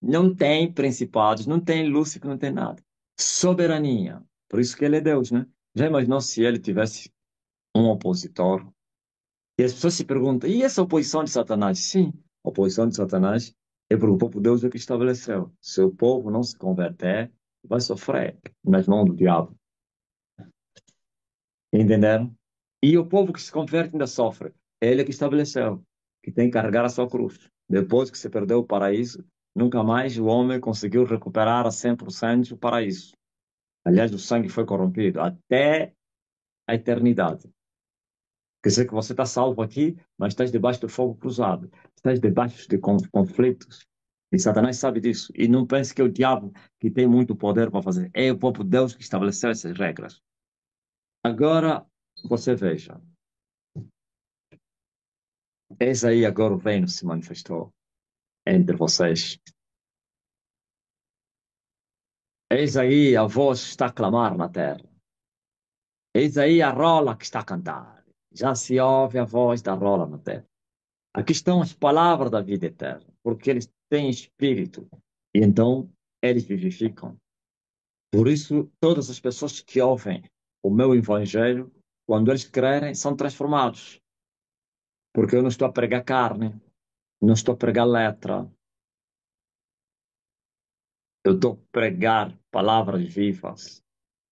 Não tem principados, não tem Lúcifer, não tem nada. Soberania. Por isso que ele é Deus, né? Já imaginou se ele tivesse um opositor? E as pessoas se perguntam, e essa oposição de Satanás? Sim, a oposição de Satanás é porque o próprio Deus é que estabeleceu. Se o povo não se converter, vai sofrer nas mãos do diabo. Entenderam? E o povo que se converte ainda sofre. É ele que estabeleceu, que tem que carregar a sua cruz. Depois que se perdeu o paraíso, nunca mais o homem conseguiu recuperar a 100% o paraíso. Aliás, o sangue foi corrompido até a eternidade. Quer dizer que você está salvo aqui, mas estás debaixo do fogo cruzado. Estás debaixo de conflitos. E Satanás sabe disso. E não pense que é o diabo que tem muito poder para fazer. É o próprio Deus que estabeleceu essas regras. Agora, você veja. Eis aí agora o reino se manifestou entre vocês. Eis aí a voz que está a clamar na terra. Eis aí a rola que está a cantar. Já se ouve a voz da rola na terra. Aqui estão as palavras da vida eterna, porque eles têm espírito e então eles vivificam. Por isso, todas as pessoas que ouvem o meu evangelho, quando eles crerem, são transformados. Porque eu não estou a pregar carne, não estou a pregar letra, eu estou a pregar palavras vivas.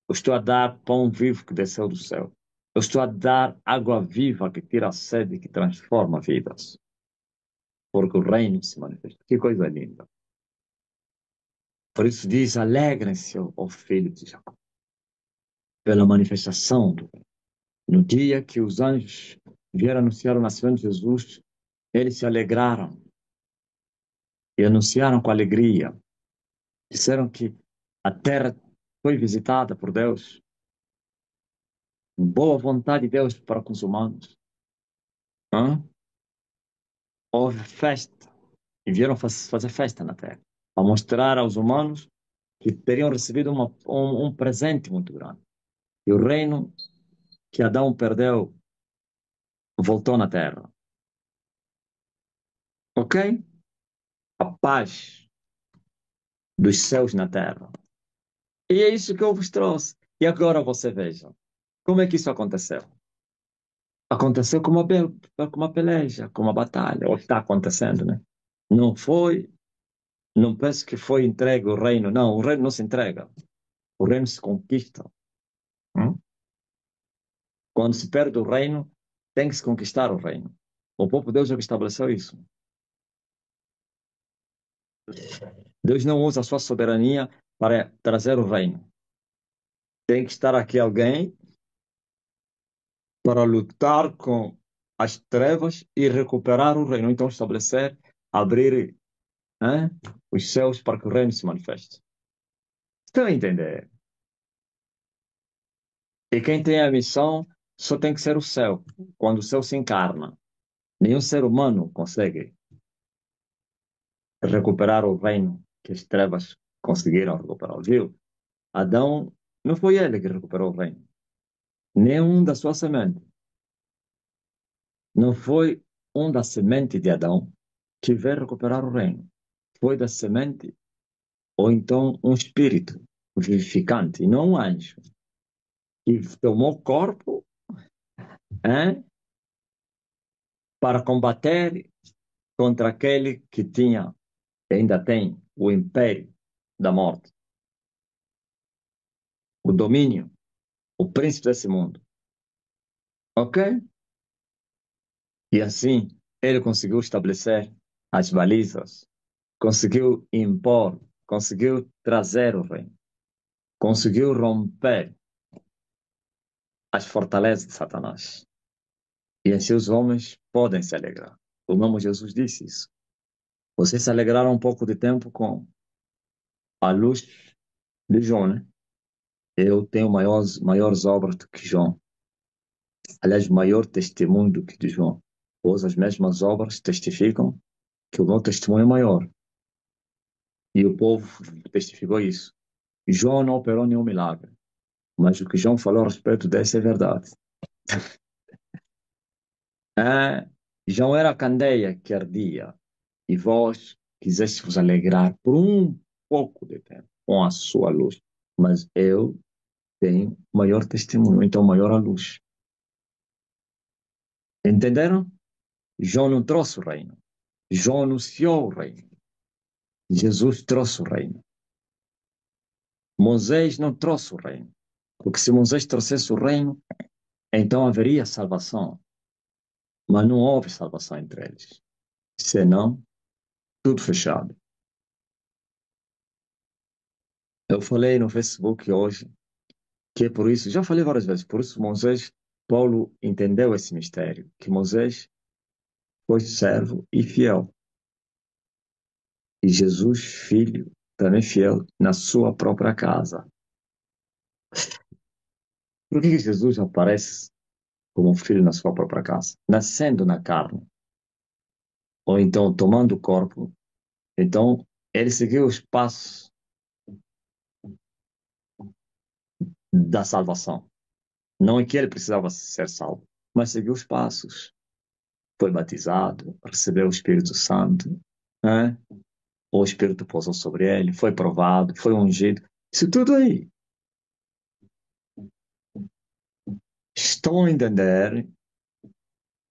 Eu estou a dar pão vivo que desceu do céu. Eu estou a dar água viva que tira a sede e que transforma vidas. Porque o reino se manifesta. Que coisa linda. Por isso diz, alegrem-se, ó filho de Jacó, pela manifestação. No dia que os anjos vieram anunciar o nascimento de Jesus, eles se alegraram e anunciaram com alegria. Disseram que a terra foi visitada por Deus, boa vontade de Deus para com os humanos. Hã? Houve festa e vieram fazer festa na terra, para mostrar aos humanos que teriam recebido um presente muito grande. E o reino que Adão perdeu voltou na terra. Ok? A paz dos céus na terra. E é isso que eu vos trouxe. E agora você veja. Como é que isso aconteceu? Aconteceu com uma peleja, com uma batalha. Ou está acontecendo, né? Não foi, não penso que foi entregue o reino. Não, o reino não se entrega. O reino se conquista. Hum? Quando se perde o reino, tem que se conquistar o reino. O próprio Deus é que estabeleceu isso. Deus não usa a sua soberania para trazer o reino. Tem que estar aqui alguém para lutar com as trevas e recuperar o reino. Então, estabelecer, abrir, hein, os céus para que o reino se manifeste. Estão a entender? E quem tem a missão só tem que ser o céu. Quando o céu se encarna, nenhum ser humano consegue recuperar o reino que as trevas conseguiram recuperar. Viu? Adão, não foi ele que recuperou o reino. Nenhum da sua semente. Não foi um da semente de Adão que veio recuperar o reino. Foi da semente, ou então um espírito vivificante, e não um anjo, que tomou corpo, hein, para combater contra aquele que tinha, ainda tem, o império da morte, o domínio, o príncipe desse mundo. Ok? E assim, ele conseguiu estabelecer as balizas, conseguiu impor, conseguiu trazer o reino, conseguiu romper as fortalezas de Satanás. E assim os homens podem se alegrar. O mesmo Jesus disse isso. Vocês se alegraram um pouco de tempo com a luz de João, né? Eu tenho maiores obras do que João. Aliás, maior testemunho do que de João. Pois as mesmas obras testificam que o meu testemunho é maior. E o povo testificou isso. João não operou nenhum milagre. Mas o que João falou a respeito desse é verdade. É, João era a candeia que ardia. E vós quiseste vos alegrar por um pouco de tempo com a sua luz. Mas eu tenho maior testemunho, então maior a luz. Entenderam? João não trouxe o reino. João anunciou o reino. Jesus trouxe o reino. Moisés não trouxe o reino. Porque se Moisés trouxesse o reino, então haveria salvação. Mas não houve salvação entre eles. Senão, tudo fechado. Eu falei no Facebook hoje que é por isso, já falei várias vezes, por isso Moisés, Paulo entendeu esse mistério, que Moisés foi servo e fiel. E Jesus, filho, também fiel na sua própria casa. Por que Jesus aparece como filho na sua própria casa? Nascendo na carne, ou então tomando o corpo. Então, ele seguiu os passos da salvação. Não é que ele precisava ser salvo, mas seguiu os passos. Foi batizado, recebeu o Espírito Santo, né? O Espírito pousou sobre ele, foi provado, foi ungido. Isso tudo aí. Estão a entender?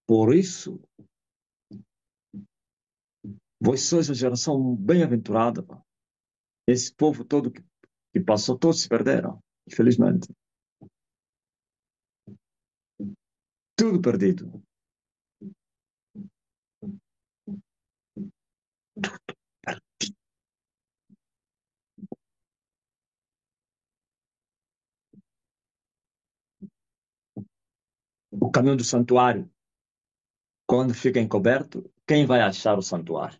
Por isso, vós sois a geração bem-aventurada. Pá. Esse povo todo que passou, todos se perderam, infelizmente. Tudo perdido. O caminho do santuário, quando fica encoberto, quem vai achar o santuário?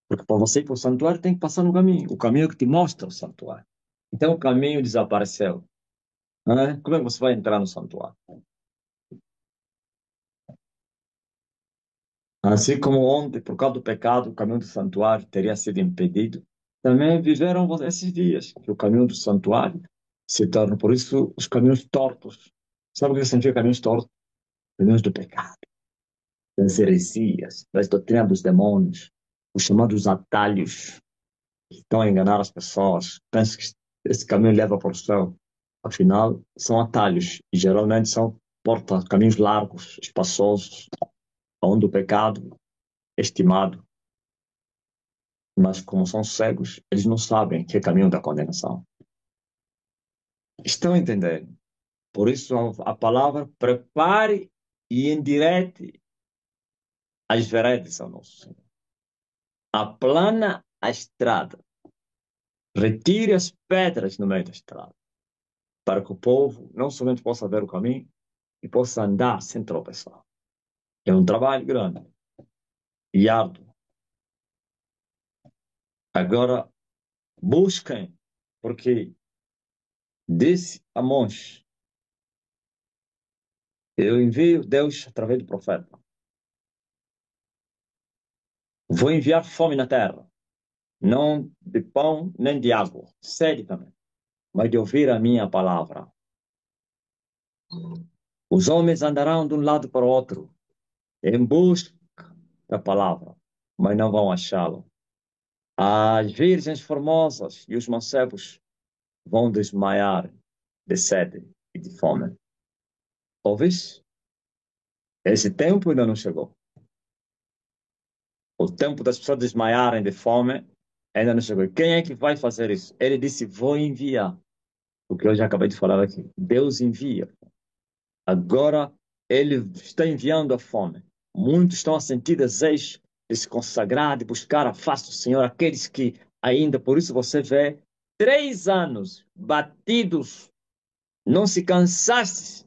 Porque para você ir para o santuário tem que passar no caminho. O caminho que te mostra o santuário. Então o caminho desapareceu. Né? Como é que você vai entrar no santuário? Assim como ontem, por causa do pecado, o caminho do santuário teria sido impedido, também viveram esses dias, que o caminho do santuário se torna, por isso, os caminhos tortos. Sabe o que significa caminhos tortos? Caminhos do pecado. das heresias, das doutrinas dos demônios, os chamados atalhos, que estão a enganar as pessoas. Penso que esse caminho leva para o céu. Afinal, são atalhos, e geralmente são caminhos largos, espaçosos, onde o pecado é estimado. Mas como são cegos, eles não sabem que é caminho da condenação. Estão a entender? Por isso a palavra prepare e endirete as veredas ao nosso Senhor. Aplana a estrada. Retire as pedras no meio da estrada, para que o povo não somente possa ver o caminho, e possa andar sem tropeçar. É um trabalho grande e árduo. Agora, busquem, porque disse Amós, eu envio Deus através do profeta. Vou enviar fome na terra, não de pão nem de água, sede também, mas de ouvir a minha palavra. Os homens andarão de um lado para o outro, em busca da palavra, mas não vão achá-la. As virgens formosas e os mancebos vão desmaiar de sede e de fome. Ouvis? Esse tempo ainda não chegou. O tempo das pessoas desmaiarem de fome ainda não chegou. E quem é que vai fazer isso? Ele disse, vou enviar. O que eu já acabei de falar aqui. Deus envia. Agora, ele está enviando a fome. Muitos estão a sentir desejo de se consagrar, de buscar a face do Senhor. Aqueles que ainda, por isso você vê, 3 anos batidos, não se cansaste.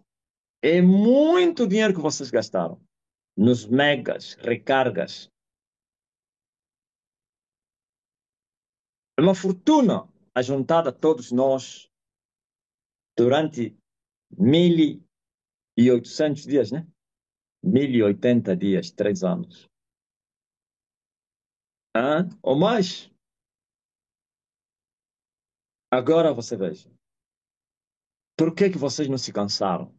É muito dinheiro que vocês gastaram nos megas, recargas. É uma fortuna ajuntada a todos nós durante 1.800 dias, né? 1.080 dias, 3 anos. Ou mais. Agora você veja. Por que que vocês não se cansaram?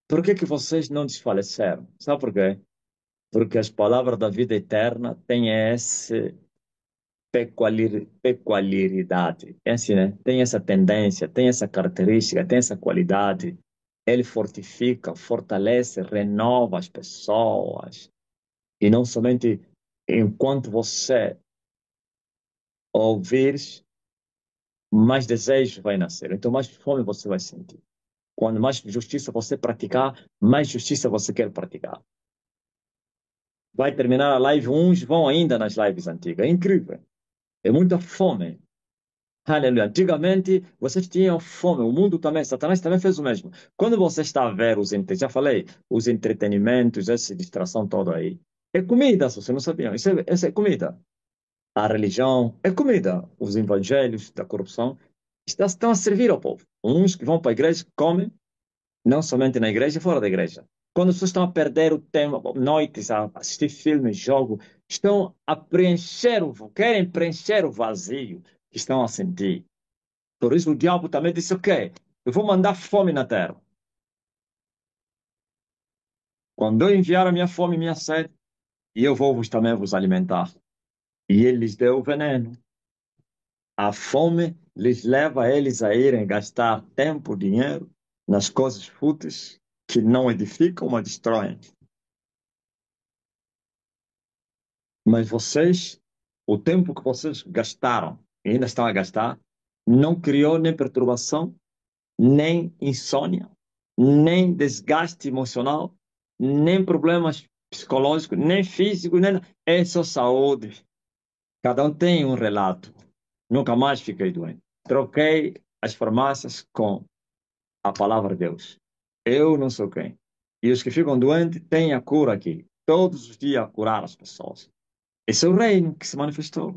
Por que que vocês não desfaleceram? Sabe por quê? Porque as palavras da vida eterna têm essa peculiaridade. É assim, né? Tem essa tendência, tem essa característica, tem essa qualidade. Ele fortifica, fortalece, renova as pessoas. E não somente enquanto você ouvir, mais desejo vai nascer. Então, mais fome você vai sentir. Quando mais justiça você praticar, mais justiça você quer praticar. Vai terminar a live, uns vão ainda nas lives antigas. É incrível. É muita fome. Aleluia. Antigamente, vocês tinham fome. O mundo também, Satanás também fez o mesmo. Quando você está a ver já falei, os entretenimentos, essa distração toda aí, é comida, se você não sabia. Isso é comida. A religião é comida. Os evangelhos da corrupção estão a servir ao povo. Uns que vão para a igreja comem, não somente na igreja, fora da igreja. Quando as pessoas estão a perder o tempo, noites a assistir filmes, jogo, estão a querem preencher o vazio que estão a sentir. Por isso o diabo também disse, ok, eu vou mandar fome na terra. Quando eu enviar a minha fome e minha sede, e eu vou também vos alimentar. E ele lhes deu o veneno. A fome lhes leva a eles a irem gastar tempo, dinheiro nas coisas fúteis que não edificam, mas destroem. Mas vocês, o tempo que vocês gastaram e ainda estão a gastar, não criou nem perturbação, nem insônia, nem desgaste emocional, nem problemas psicológicos, nem físicos, nem... É só saúde. Cada um tem um relato. Nunca mais fiquei doente. Troquei as farmácias com a palavra de Deus. Eu não sou quem. E os que ficam doentes têm a cura aqui. Todos os dias a curar as pessoas. Esse é o reino que se manifestou.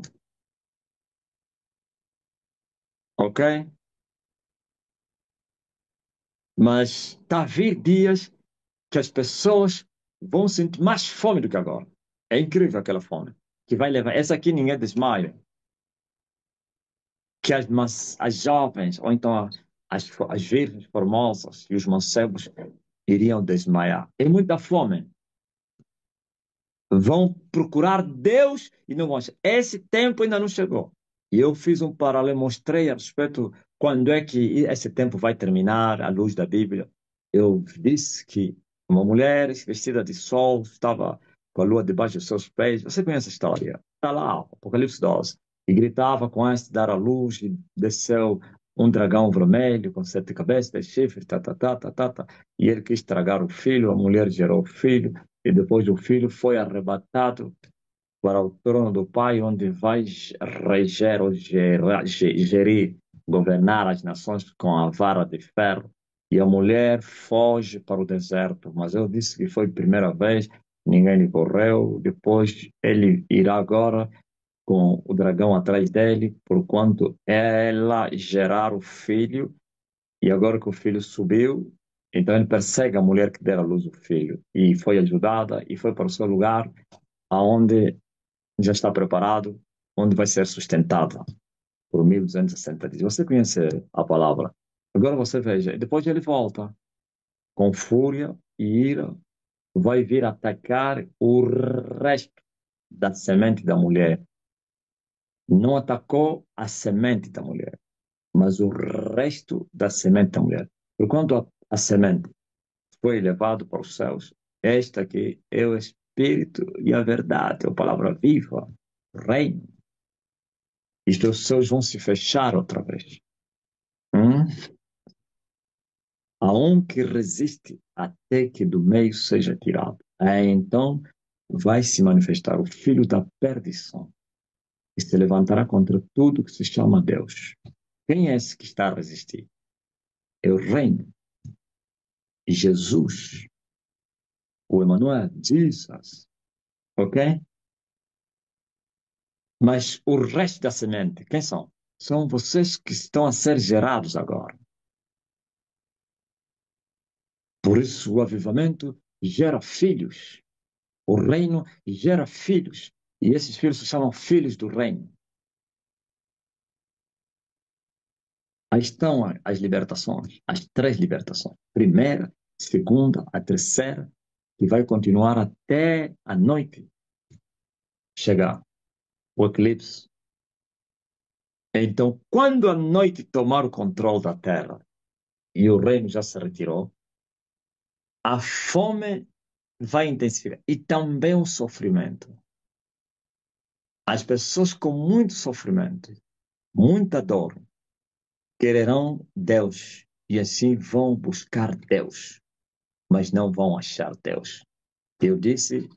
Ok? Mas está a vir dias que as pessoas vão sentir mais fome do que agora. É incrível aquela fome. Que vai levar. Essa aqui ninguém desmaia. Que as jovens, ou então as virgens formosas e os mancebos iriam desmaiar. É muita fome. Vão procurar Deus e não vão achar. Esse tempo ainda não chegou. E eu fiz um paralelo, mostrei a respeito quando é que esse tempo vai terminar, à luz da Bíblia. Eu disse que uma mulher vestida de sol estava com a lua debaixo dos seus pés. Você conhece a história? Está lá, Apocalipse 12. E gritava com esta dar à luz e desceu um dragão vermelho com 7 cabeças, 10 chifres, tá, tá, tá, tá, tá, tá. E ele quis tragar o filho, a mulher gerou o filho e depois o filho foi arrebatado para o trono do Pai, onde vai reger ou gerir, governar as nações com a vara de ferro. E a mulher foge para o deserto. Mas eu disse que foi a primeira vez, ninguém lhe correu. Depois ele irá agora com o dragão atrás dele, porquanto ela gerar o filho. E agora que o filho subiu, então ele persegue a mulher que dera à luz o filho. E foi ajudada e foi para o seu lugar, aonde já está preparado, onde vai ser sustentada por 1260 dias. Você conhece a palavra. Agora você veja, depois ele volta com fúria e ira, vai vir atacar o resto da semente da mulher. Não atacou a semente da mulher, mas o resto da semente da mulher. Porquanto a semente foi levado para os céus. Esta aqui é o Espírito e a verdade, a palavra viva, o reino. E os céus vão se fechar outra vez. Hum? Há um que resiste até que do meio seja tirado. Então vai se manifestar o filho da perdição e se levantará contra tudo que se chama Deus. Quem é esse que está a resistir? É o reino. Jesus. O Emmanuel, Jesus. Ok? Mas o resto da semente, quem são? São vocês que estão a ser gerados agora. Por isso, o avivamento gera filhos. O reino gera filhos. E esses filhos se chamam filhos do reino. Aí estão as libertações, as 3 libertações. Primeira, segunda, a terceira, que vai continuar até a noite chegar o eclipse. Então, quando a noite tomar o controle da terra e o reino já se retirou, a fome vai intensificar e também o sofrimento. As pessoas com muito sofrimento, muita dor, quererão Deus e assim vão buscar Deus, mas não vão achar Deus. Eu disse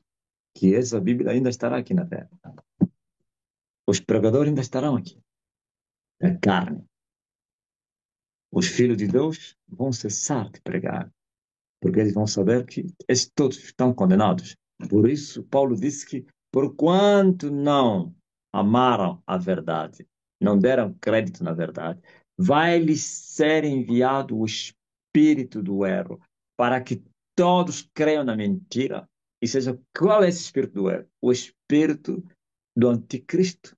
que essa Bíblia ainda estará aqui na terra. Os pregadores ainda estarão aqui. É carne. Os filhos de Deus vão cessar de pregar, porque eles vão saber que esses todos estão condenados. Por isso, Paulo disse que, porquanto não amaram a verdade, não deram crédito na verdade, vai-lhes ser enviado o espírito do erro, para que todos creiam na mentira. E seja, qual é esse espírito do erro? O espírito do anticristo,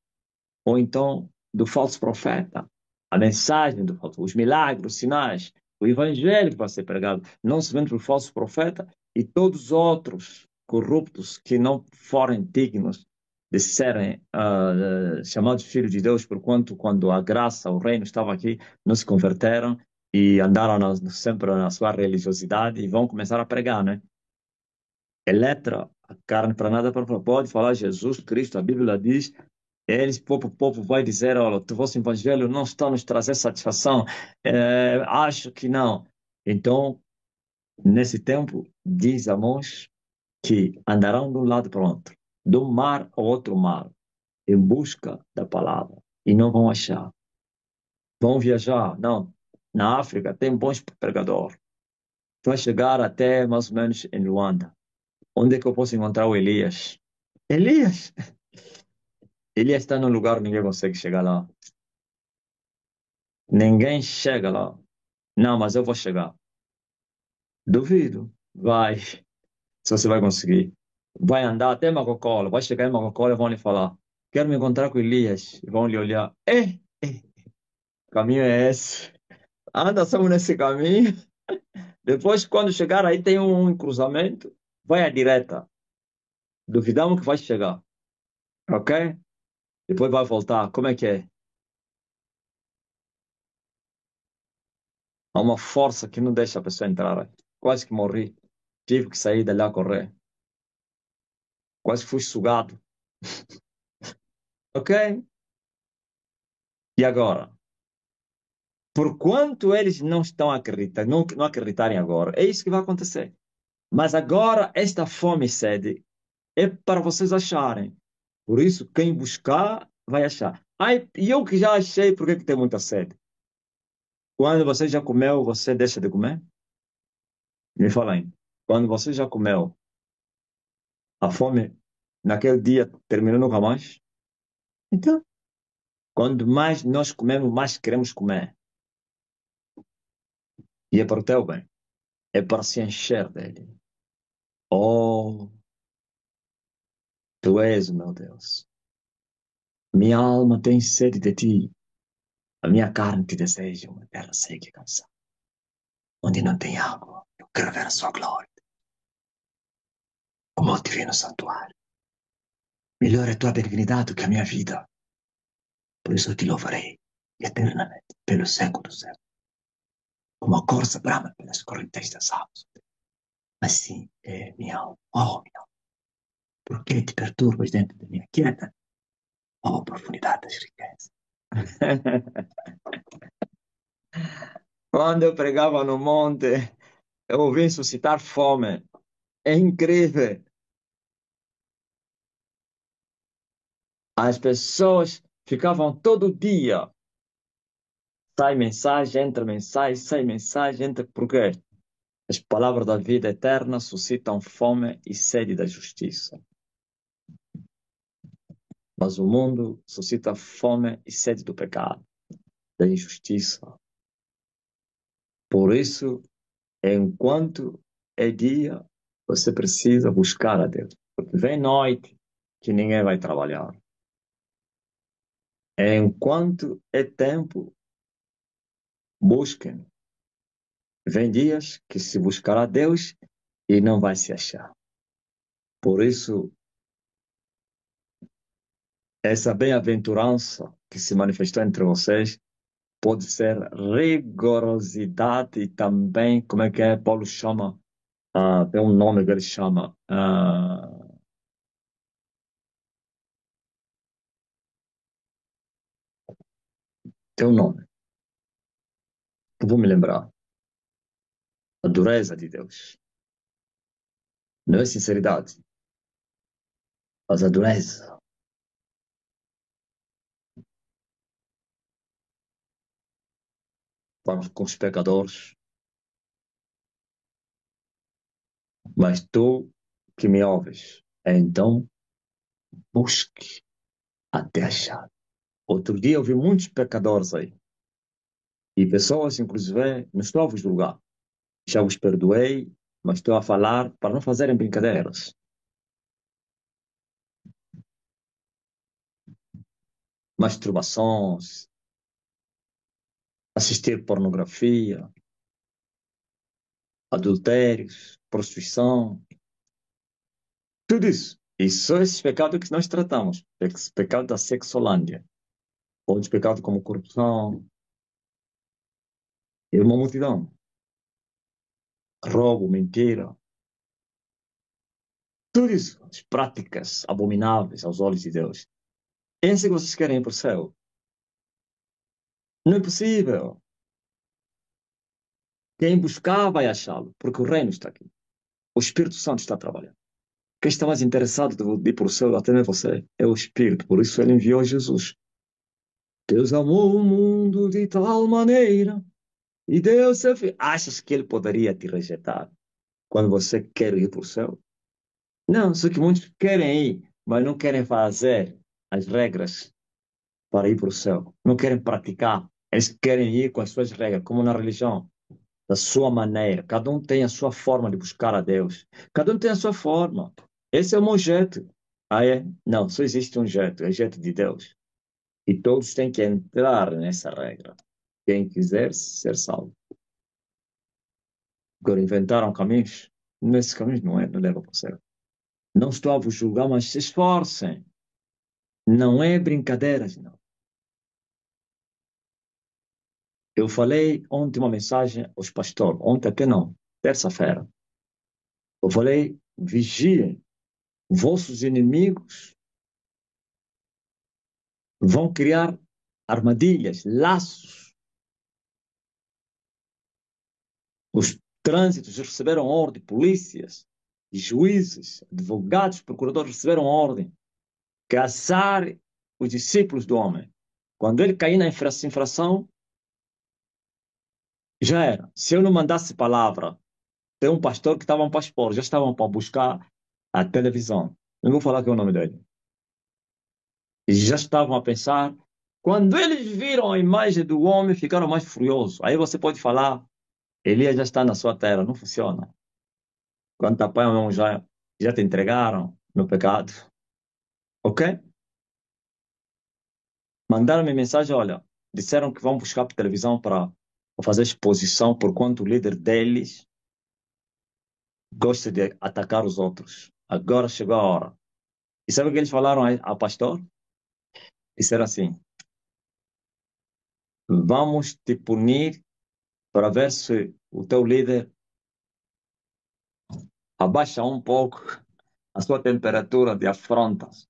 ou então do falso profeta, a mensagem do falso, os milagres, os sinais, o evangelho que vai ser pregado, não somente pelo falso profeta e todos os outros corruptos que não forem dignos de serem chamados filhos de Deus, porquanto quando a graça, o reino estava aqui, não se converteram e andaram sempre na sua religiosidade e vão começar a pregar, né? É letra, a carne para nada pode falar Jesus Cristo, a Bíblia diz eles, o povo vai dizer, olha, o vosso evangelho não está a nos trazer satisfação. Acho que não. Então, nesse tempo, diz Amós que andarão de um lado para o outro, do mar ao outro mar, em busca da palavra, e não vão achar. Vão viajar, não. Na África tem bons pregadores. Vai chegar até mais ou menos em Luanda. Onde é que eu posso encontrar o Elias? Elias! Elias está num lugar que ninguém consegue chegar lá. Ninguém chega lá. Não, mas eu vou chegar. Duvido. Vai. Se você vai conseguir. Vai andar até Macocola. Vai chegar em Macocola e vão lhe falar. Quero me encontrar com Elias. E vão lhe olhar. O caminho é esse. Anda só nesse caminho. Depois, quando chegar aí, tem um cruzamento. Vai à direita. Duvidamos que vai chegar, ok? Depois vai voltar. Como é que é? Há uma força que não deixa a pessoa entrar. Quase que morri. Tive que sair dali a correr. Quase fui sugado. Ok? E agora? Por quanto eles não estão acreditando, não acreditarem agora, é isso que vai acontecer. Mas agora, esta fome e sede é para vocês acharem. Por isso, quem buscar, vai achar. Ai, e eu que já achei, por que que tem muita sede? Quando você já comeu, você deixa de comer? Me fala aí. Quando você já comeu, a fome naquele dia terminou nunca mais? Então, quando mais nós comemos, mais queremos comer. E é para o teu bem. É para se encher dele. Oh, tu és o meu Deus. Minha alma tem sede de ti. A minha carne te deseja uma terra seca e cansada, onde não tem água. Eu quero ver a sua glória, como eu te vi no santuário. Melhor é a tua benignidade do que a minha vida. Por isso eu te louvarei eternamente, pelo século do século. Como a corça brama pelas correntes das águas. Assim é minha alma. Oh, minha alma, por que te perturbas dentro da minha quieta? Oh, profundidade das riquezas. Quando eu pregava no monte, eu ouvi suscitar fome. É incrível. As pessoas ficavam todo dia. Sai mensagem, sai mensagem, entra. Por quê? As palavras da vida eterna suscitam fome e sede da justiça. Mas o mundo suscita fome e sede do pecado, da injustiça. Por isso, enquanto é dia, você precisa buscar a Deus. Porque vem noite que ninguém vai trabalhar. Enquanto é tempo, busquem. Vem dias que se buscará Deus e não vai se achar. Por isso, essa bem-aventurança que se manifestou entre vocês pode ser rigorosidade e também, como é que é? Paulo chama, tem um nome que ele chama, tem um nome, que eu vou me lembrar, a dureza de Deus. Não é sinceridade, mas a dureza. Para com os pecadores, mas tu que me ouves, então busque até achar. Outro dia eu vi muitos pecadores aí, e pessoas, inclusive, não estou a vos julgar, já vos perdoei, mas estou a falar para não fazerem brincadeiras. Masturbações, assistir pornografia, adultérios, prostituição, tudo isso. E são esses pecados que nós tratamos. Esse pecado da sexolândia. Outros pecados como corrupção, e uma multidão. Roubo, mentira. Tudo isso. As práticas abomináveis aos olhos de Deus. É assim que vocês querem ir para o céu. Não é possível. Quem buscar vai achá-lo, porque o reino está aqui. O Espírito Santo está trabalhando. Quem está mais interessado de ir para o céu, até nem você, é o Espírito. Por isso ele enviou Jesus. Deus amou o mundo de tal maneira e deu seu filho. Achas que ele poderia te rejeitar quando você quer ir para o céu? Não, só que muitos querem ir, mas não querem fazer as regras para ir para o céu. Não querem praticar. Eles querem ir com as suas regras, como na religião, da sua maneira. Cada um tem a sua forma de buscar a Deus. Cada um tem a sua forma. Esse é o meu jeito. Ah, é? Não, só existe um jeito, é o jeito de Deus. E todos têm que entrar nessa regra. Quem quiser ser salvo. Agora inventaram caminhos. Nesses caminhos não é, não leva para o céu. Não estou a vos julgar, mas se esforcem. Não é brincadeiras, não. Eu falei ontem uma mensagem aos pastores, ontem até não, terça-feira. Eu falei, vigiem, vossos inimigos vão criar armadilhas, laços. Os trânsitos receberam ordem, polícias, juízes, advogados, procuradores receberam ordem. Caçar os discípulos do homem. Quando ele cair na infração, já era. Se eu não mandasse palavra, tem um pastor que estavam para expor, já estavam para buscar a televisão. Não vou falar que é o nome dele. E já estavam a pensar. Quando eles viram a imagem do homem, ficaram mais furiosos. Aí você pode falar, Elias já está na sua terra. Não funciona. Quando te apanham, já te entregaram no pecado. Ok? Mandaram-me mensagem, olha, disseram que vão buscar para televisão para fazer exposição por quanto o líder deles gosta de atacar os outros. Agora chegou a hora. E sabe o que eles falaram ao pastor? Disseram assim, vamos te punir para ver se o teu líder abaixa um pouco a sua temperatura de afrontas.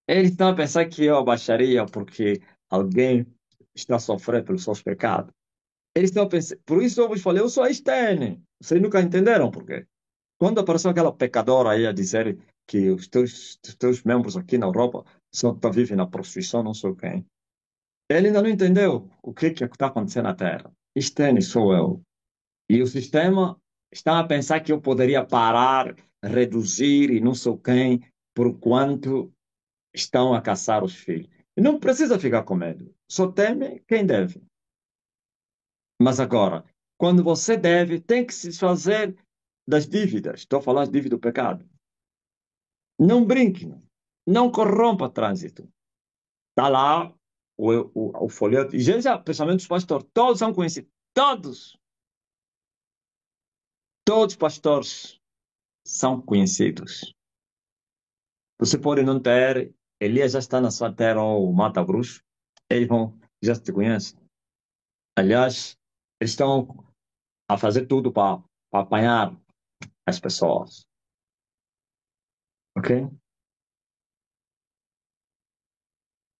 Eles estão a pensar que eu abaixaria porque alguém está a sofrer pelos seus pecados. Eles estão a pensar, por isso eu vos falei, eu sou externo. Vocês nunca entenderam por quê? Quando apareceu aquela pecadora aí a dizer que os teus membros aqui na Europa só vivem na prostituição, não sei quem. Ele ainda não entendeu o que está acontecendo na Terra. Externo sou eu. E o sistema está a pensar que eu poderia parar, reduzir e não sei quem, por quanto estão a caçar os filhos. E não precisa ficar com medo. Só teme quem deve. Mas agora, quando você deve, tem que se desfazer das dívidas. Estou a falar de dívida do pecado. Não brinque, não corrompa trânsito. Está lá o folheto. E já, pensamento dos pastores, todos são conhecidos. Todos. Todos os pastores são conhecidos. Você pode não ter, Elias já está na sua terra ou mata bruxo, eles já te conhecem. Aliás, eles estão a fazer tudo para apanhar as pessoas. Ok?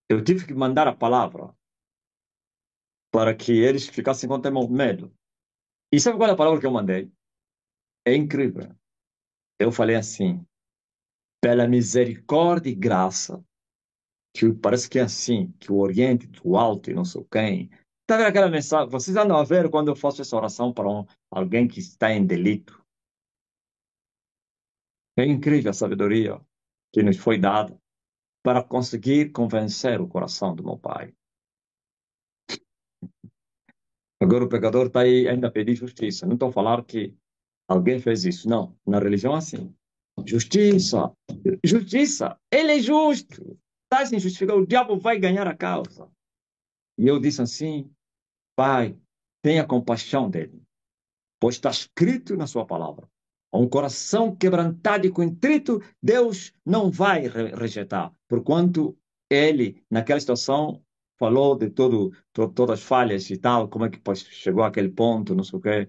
Eu tive que mandar a palavra para que eles ficassem com temor, medo. E sabe qual é a palavra que eu mandei? É incrível. Eu falei assim, pela misericórdia e graça, que parece que é assim, que o Oriente, do Alto e não sei quem. Tá vendo aquela mensagem? Vocês andam a ver quando eu faço essa oração para alguém que está em delito. É incrível a sabedoria que nos foi dada para conseguir convencer o coração do meu Pai. Agora o pecador está aí ainda a pedir justiça. Não estou a falar que alguém fez isso. Não. Na religião é assim. Justiça. Justiça. Ele é justo. Está sem justificar. O diabo vai ganhar a causa. E eu disse assim, Pai, tenha compaixão dele, pois está escrito na sua palavra. Um coração quebrantado e contrito, Deus não vai rejeitar, porquanto ele, naquela situação, falou de todas as falhas e tal, como é que chegou àquele ponto, não sei o quê,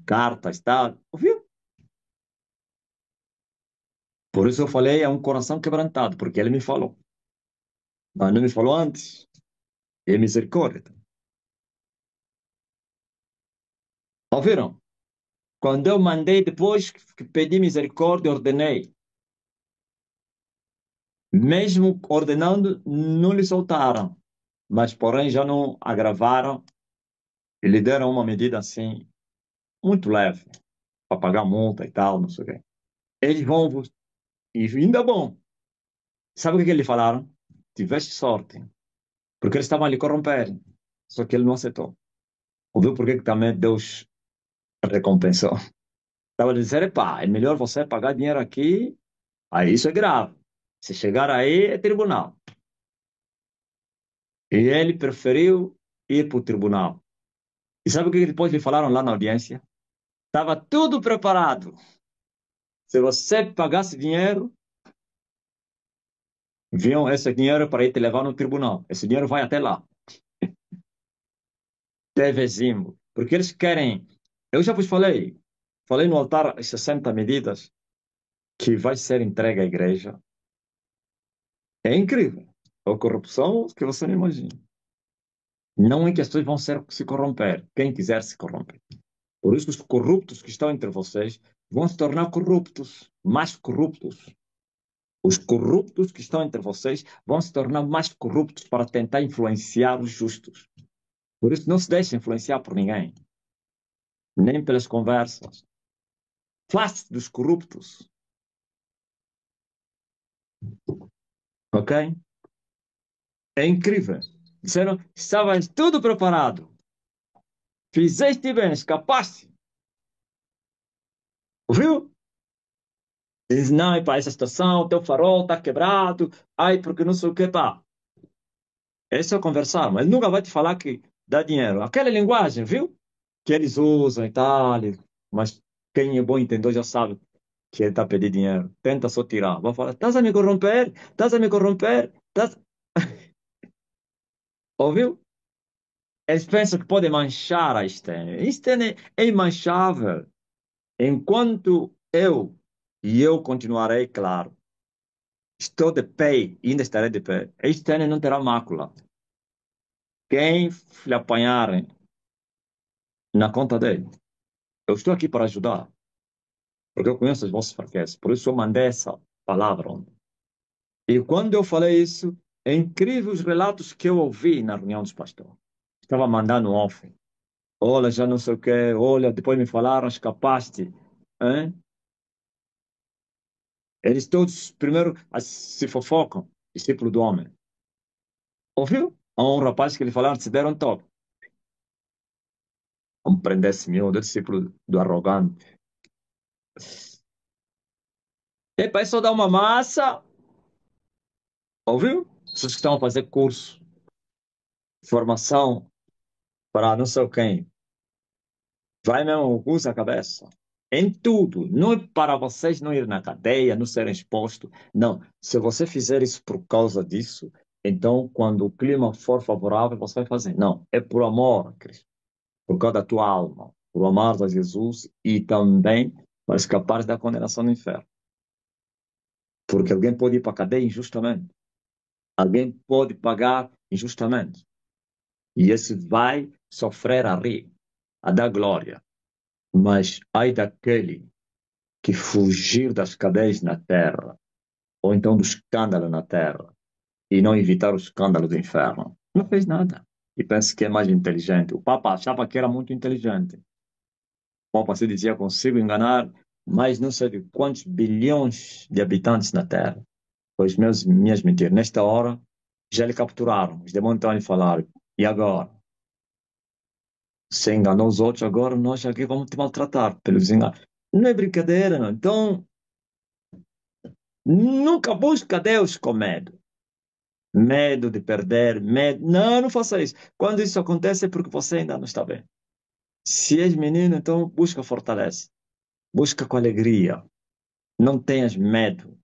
cartas e tal, ouviu? Por isso eu falei, é um coração quebrantado, porque ele me falou. Mas não me falou antes. É misericórdia. Ouviram? Quando eu mandei, depois que pedi misericórdia, ordenei. Mesmo ordenando, não lhe soltaram. Mas, porém, já não agravaram e lhe deram uma medida assim, muito leve, para pagar multa e tal, não sei o quê. Eles vão. E ainda bom. Sabe o que eles falaram? Tiveste sorte. Porque eles estavam a lhe corromper. Só que ele não aceitou. Ouviu por que também Deus recompensou? Estava a dizer, pá, é melhor você pagar dinheiro aqui. Aí isso é grave. Se chegar aí, é tribunal. E ele preferiu ir para o tribunal. E sabe o que depois lhe falaram lá na audiência? Estava tudo preparado. Se você pagasse dinheiro, viam esse dinheiro para ir te levar no tribunal. Esse dinheiro vai até lá. Tevezimo. Porque eles querem. Eu já vos falei no altar as 60 medidas que vai ser entregue à igreja. É incrível. É a corrupção que você não imagina. Não é que as pessoas vão se corromper. Quem quiser se corromper. Por isso, os corruptos que estão entre vocês vão se tornar corruptos, mais corruptos. Os corruptos que estão entre vocês vão se tornar mais corruptos para tentar influenciar os justos. Por isso, não se deixe influenciar por ninguém, nem pelas conversas. Face dos corruptos, ok? É incrível. Disseram, estavas tudo preparado. Fizeste bem, escapaste. Viu? Diz, não, é para essa situação, o teu farol está quebrado. Ai, porque não sei o que, pá. Esse é o conversar, mas ele nunca vai te falar que dá dinheiro. Aquela linguagem, viu? Que eles usam e tal. Mas quem é bom entendedor já sabe que ele está pedindo dinheiro. Tenta só tirar. Vai falar, estás a me corromper? Estás a me corromper? Estás... Ouviu? Eles pensam que podem manchar a Estênia. Estênia é imanchável. Enquanto e eu continuarei, claro, estou de pé e ainda estarei de pé, a Estênia não terá mácula. Quem lhe apanharem na conta dele, eu estou aqui para ajudar, porque eu conheço as vossas fraquezas. Por isso eu mandei essa palavra ontem. E quando eu falei isso, é incrível os relatos que eu ouvi na reunião dos pastores. Estava mandando off. Olha, já não sei o quê. Olha, depois me falaram, escapaste. Hein? Eles todos, primeiro, se fofocam, discípulo do homem. Ouviu? Há um rapaz que lhe falaram, se deram um toque. Como prendesse miúdo, discípulo do arrogante. Epa, é só dar uma massa. Ouviu? Pessoas que estão a fazer curso, formação para não sei quem. Vai mesmo, usa a cabeça. Em tudo. Não é para vocês não ir na cadeia, não serem expostos. Não. Se você fizer isso por causa disso, então, quando o clima for favorável, você vai fazer. Não. É por amor a Cristo. Por causa da tua alma. Por amar a Jesus e também para escapar da condenação no inferno. Porque alguém pode ir para a cadeia injustamente. Alguém pode pagar injustamente. E esse vai sofrer a rir, a dar glória. Mas ai daquele que fugir das cadeias na terra, ou então do escândalo na terra, e não evitar o escândalo do inferno. Não fez nada. E pensa que é mais inteligente. O Papa achava que era muito inteligente. O Papa se dizia, consigo enganar mais não sei de quantos bilhões de habitantes na terra. Pois minhas mentiras. Nesta hora, já lhe capturaram. Os demônios estão a lhe falar. E agora? Você enganou os outros, agora nós aqui vamos te maltratar pelos enganos. Não é brincadeira, não. Então, nunca busca Deus com medo. Medo de perder, medo. Não, não faça isso. Quando isso acontece é porque você ainda não está bem. Se és menino, então busca fortaleza. Busca com alegria. Não tenhas medo.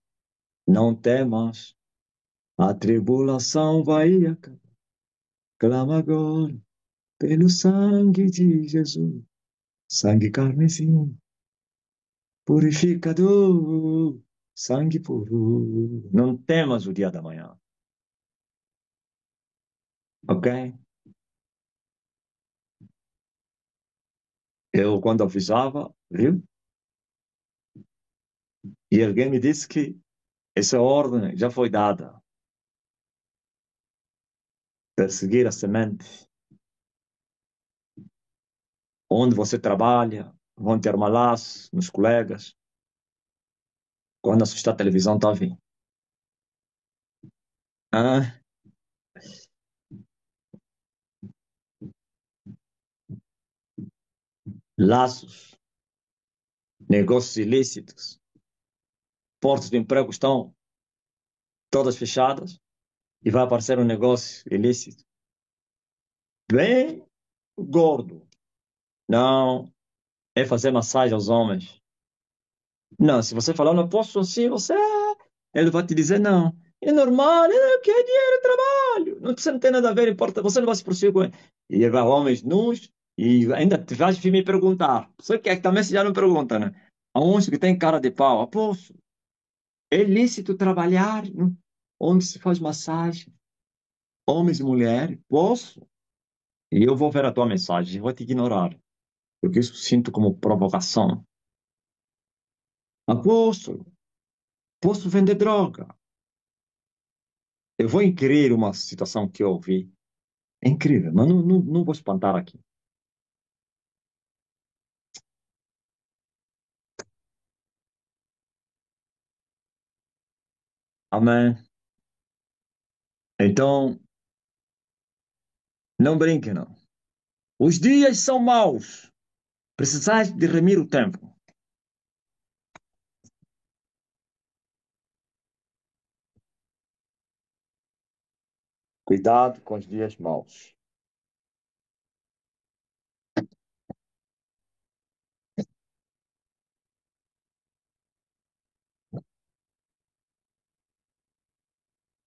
Não temas. A tribulação vai acabar. Clama agora pelo sangue de Jesus. Sangue carmesim, purificador. Sangue puro. Não temas o dia da manhã. Ok? Eu, quando avisava, viu? E alguém me disse que essa ordem já foi dada. Perseguir a semente. Onde você trabalha, vão ter malaço nos colegas. Quando assistir a televisão, está a vir. Ah, laços, negócios ilícitos, portas de emprego estão todas fechadas e vai aparecer um negócio ilícito. Bem gordo. Não, é fazer massagem aos homens. Não, se você falar, não posso assim, ele vai te dizer não. É normal, é que é dinheiro, trabalho. Não, você não tem nada a ver, importa, você não vai se prosseguir com ele. E vai homens nus e ainda te vais vir me perguntar. Só que também você já não pergunta, né? Há uns que têm cara de pau. Posso? É lícito trabalhar onde se faz massagem, homens e mulheres? Posso? E eu vou ver a tua mensagem e vou te ignorar, porque isso sinto como provocação. Apóstolo, posso vender droga? Eu vou inquirir uma situação que eu vi. É incrível, mas não vou espantar aqui. Amém. Então, não brinque, não. Os dias são maus. Precisais de remir o tempo. Cuidado com os dias maus.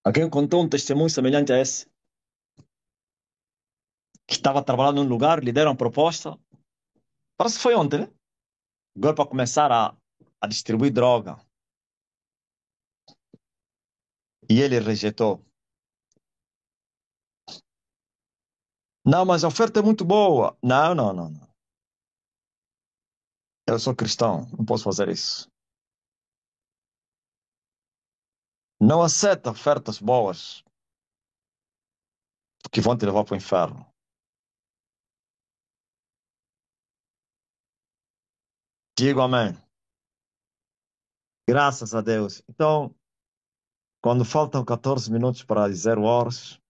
Alguém contou um testemunho semelhante a esse? Que estava trabalhando num lugar, lhe deram proposta. Parece que foi ontem, né? Agora para começar a distribuir droga. E ele rejeitou. Não, mas a oferta é muito boa. Não, não, não, não. Eu sou cristão, não posso fazer isso. Não aceita ofertas boas que vão te levar para o inferno. Digo amém. Graças a Deus. Então, quando faltam 14 minutos para as 0 horas,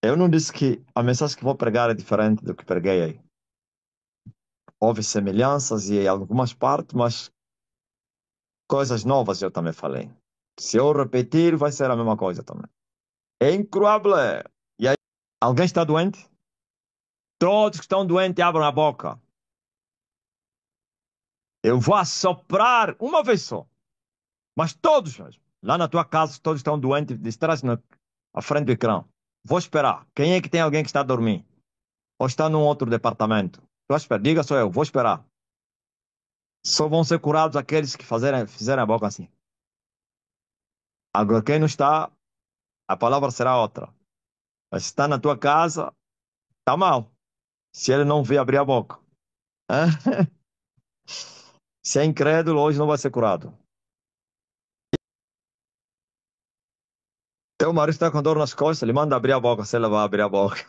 eu não disse que a mensagem que vou pregar é diferente do que preguei aí. Houve semelhanças e algumas partes, mas coisas novas eu também falei. Se eu repetir, vai ser a mesma coisa também. É incrível. E aí, alguém está doente? Todos que estão doentes abram a boca. Eu vou assoprar uma vez só. Mas todos mesmo. Lá na tua casa, todos estão doentes, distraídos à frente do ecrã. Vou esperar. Quem é que tem alguém que está a dormir? Ou está num outro departamento? Vou esperar. Diga só eu, vou esperar. Só vão ser curados aqueles que fizerem a boca assim. Agora, quem não está, a palavra será outra. Mas se está na tua casa, está mal. Se ele não vê abrir a boca. Hã? Se é incrédulo, hoje não vai ser curado. Teu marido está com dor nas costas, ele manda abrir a boca, se ele vai abrir a boca.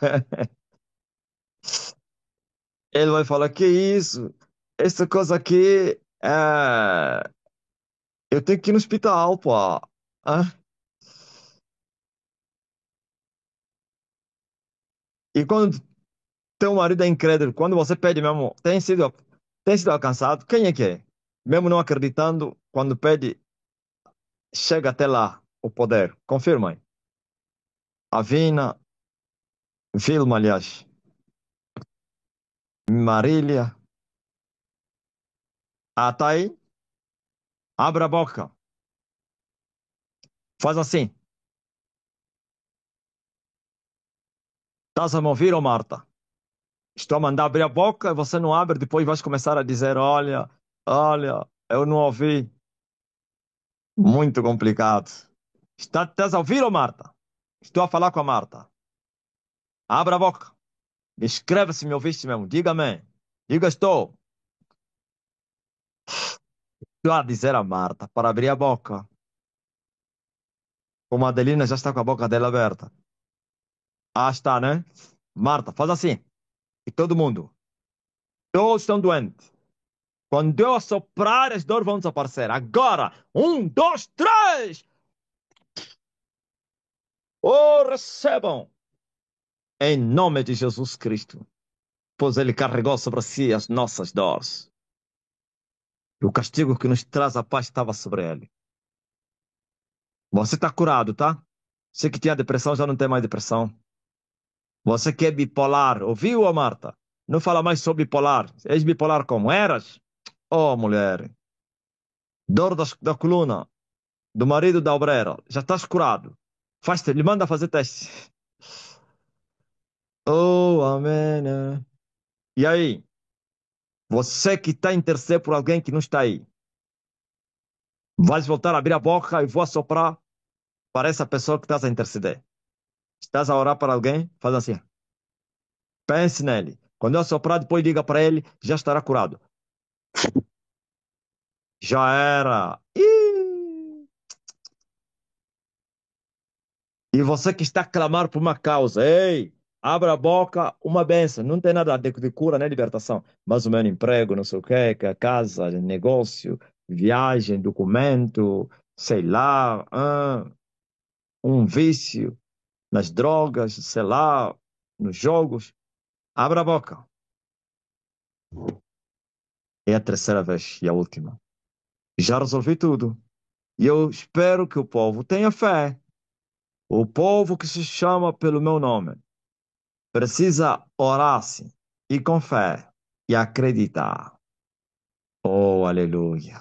Ele vai falar, que isso? Essa coisa aqui, eu tenho que ir no hospital, pô. Hã? E quando teu marido é incrédulo, quando você pede mesmo, tem sido alcançado, quem é que é? Mesmo não acreditando, quando pede, chega até lá o poder. Confirma aí. Avina, Vilma, aliás, Marília. Ah, tá aí? Abre a boca. Faz assim. Estás a me ouvir, ô Marta? Estou a mandar abrir a boca e você não abre, depois vais começar a dizer: olha, olha, eu não ouvi. Muito complicado. Estás a ouvir, ô Marta? Estou a falar com a Marta. Abra a boca. Escreve se me ouviste mesmo. Diga-me. Diga estou. Estou a dizer a Marta para abrir a boca. Como a Adelina já está com a boca dela aberta. Ah, está, né? Marta, faz assim. E todo mundo. Todos estão doentes. Quando eu assoprar, as dores vão desaparecer. Agora. Um, dois, três. Oh, recebam. Em nome de Jesus Cristo. Pois ele carregou sobre si as nossas dores. E o castigo que nos traz a paz estava sobre ele. Você está curado, tá? Você que tinha depressão já não tem mais depressão. Você que é bipolar, ouviu, ô Marta? Não fala mais sobre bipolar. És bipolar como eras? Oh, mulher, dor da coluna do marido da obreira, já estás curado. Lhe manda fazer teste. Oh, amém. E aí, você que está a interceder por alguém que não está aí, vais voltar a abrir a boca e vou assoprar para essa pessoa que estás a interceder. Estás a orar para alguém? Faz assim. Pense nele. Quando eu assoprar, depois liga para ele, já estará curado. Já era. Ih! E você que está a clamar por uma causa, ei, abra a boca, uma benção. Não tem nada de cura nem libertação. Mas o meu emprego, não sei o quê, que a casa, negócio, viagem, documento, sei lá, um vício nas drogas, sei lá, nos jogos. Abra a boca. É a terceira vez e a última. Já resolvi tudo. E eu espero que o povo tenha fé. O povo que se chama pelo meu nome precisa orar-se e com fé e acreditar. Oh, aleluia.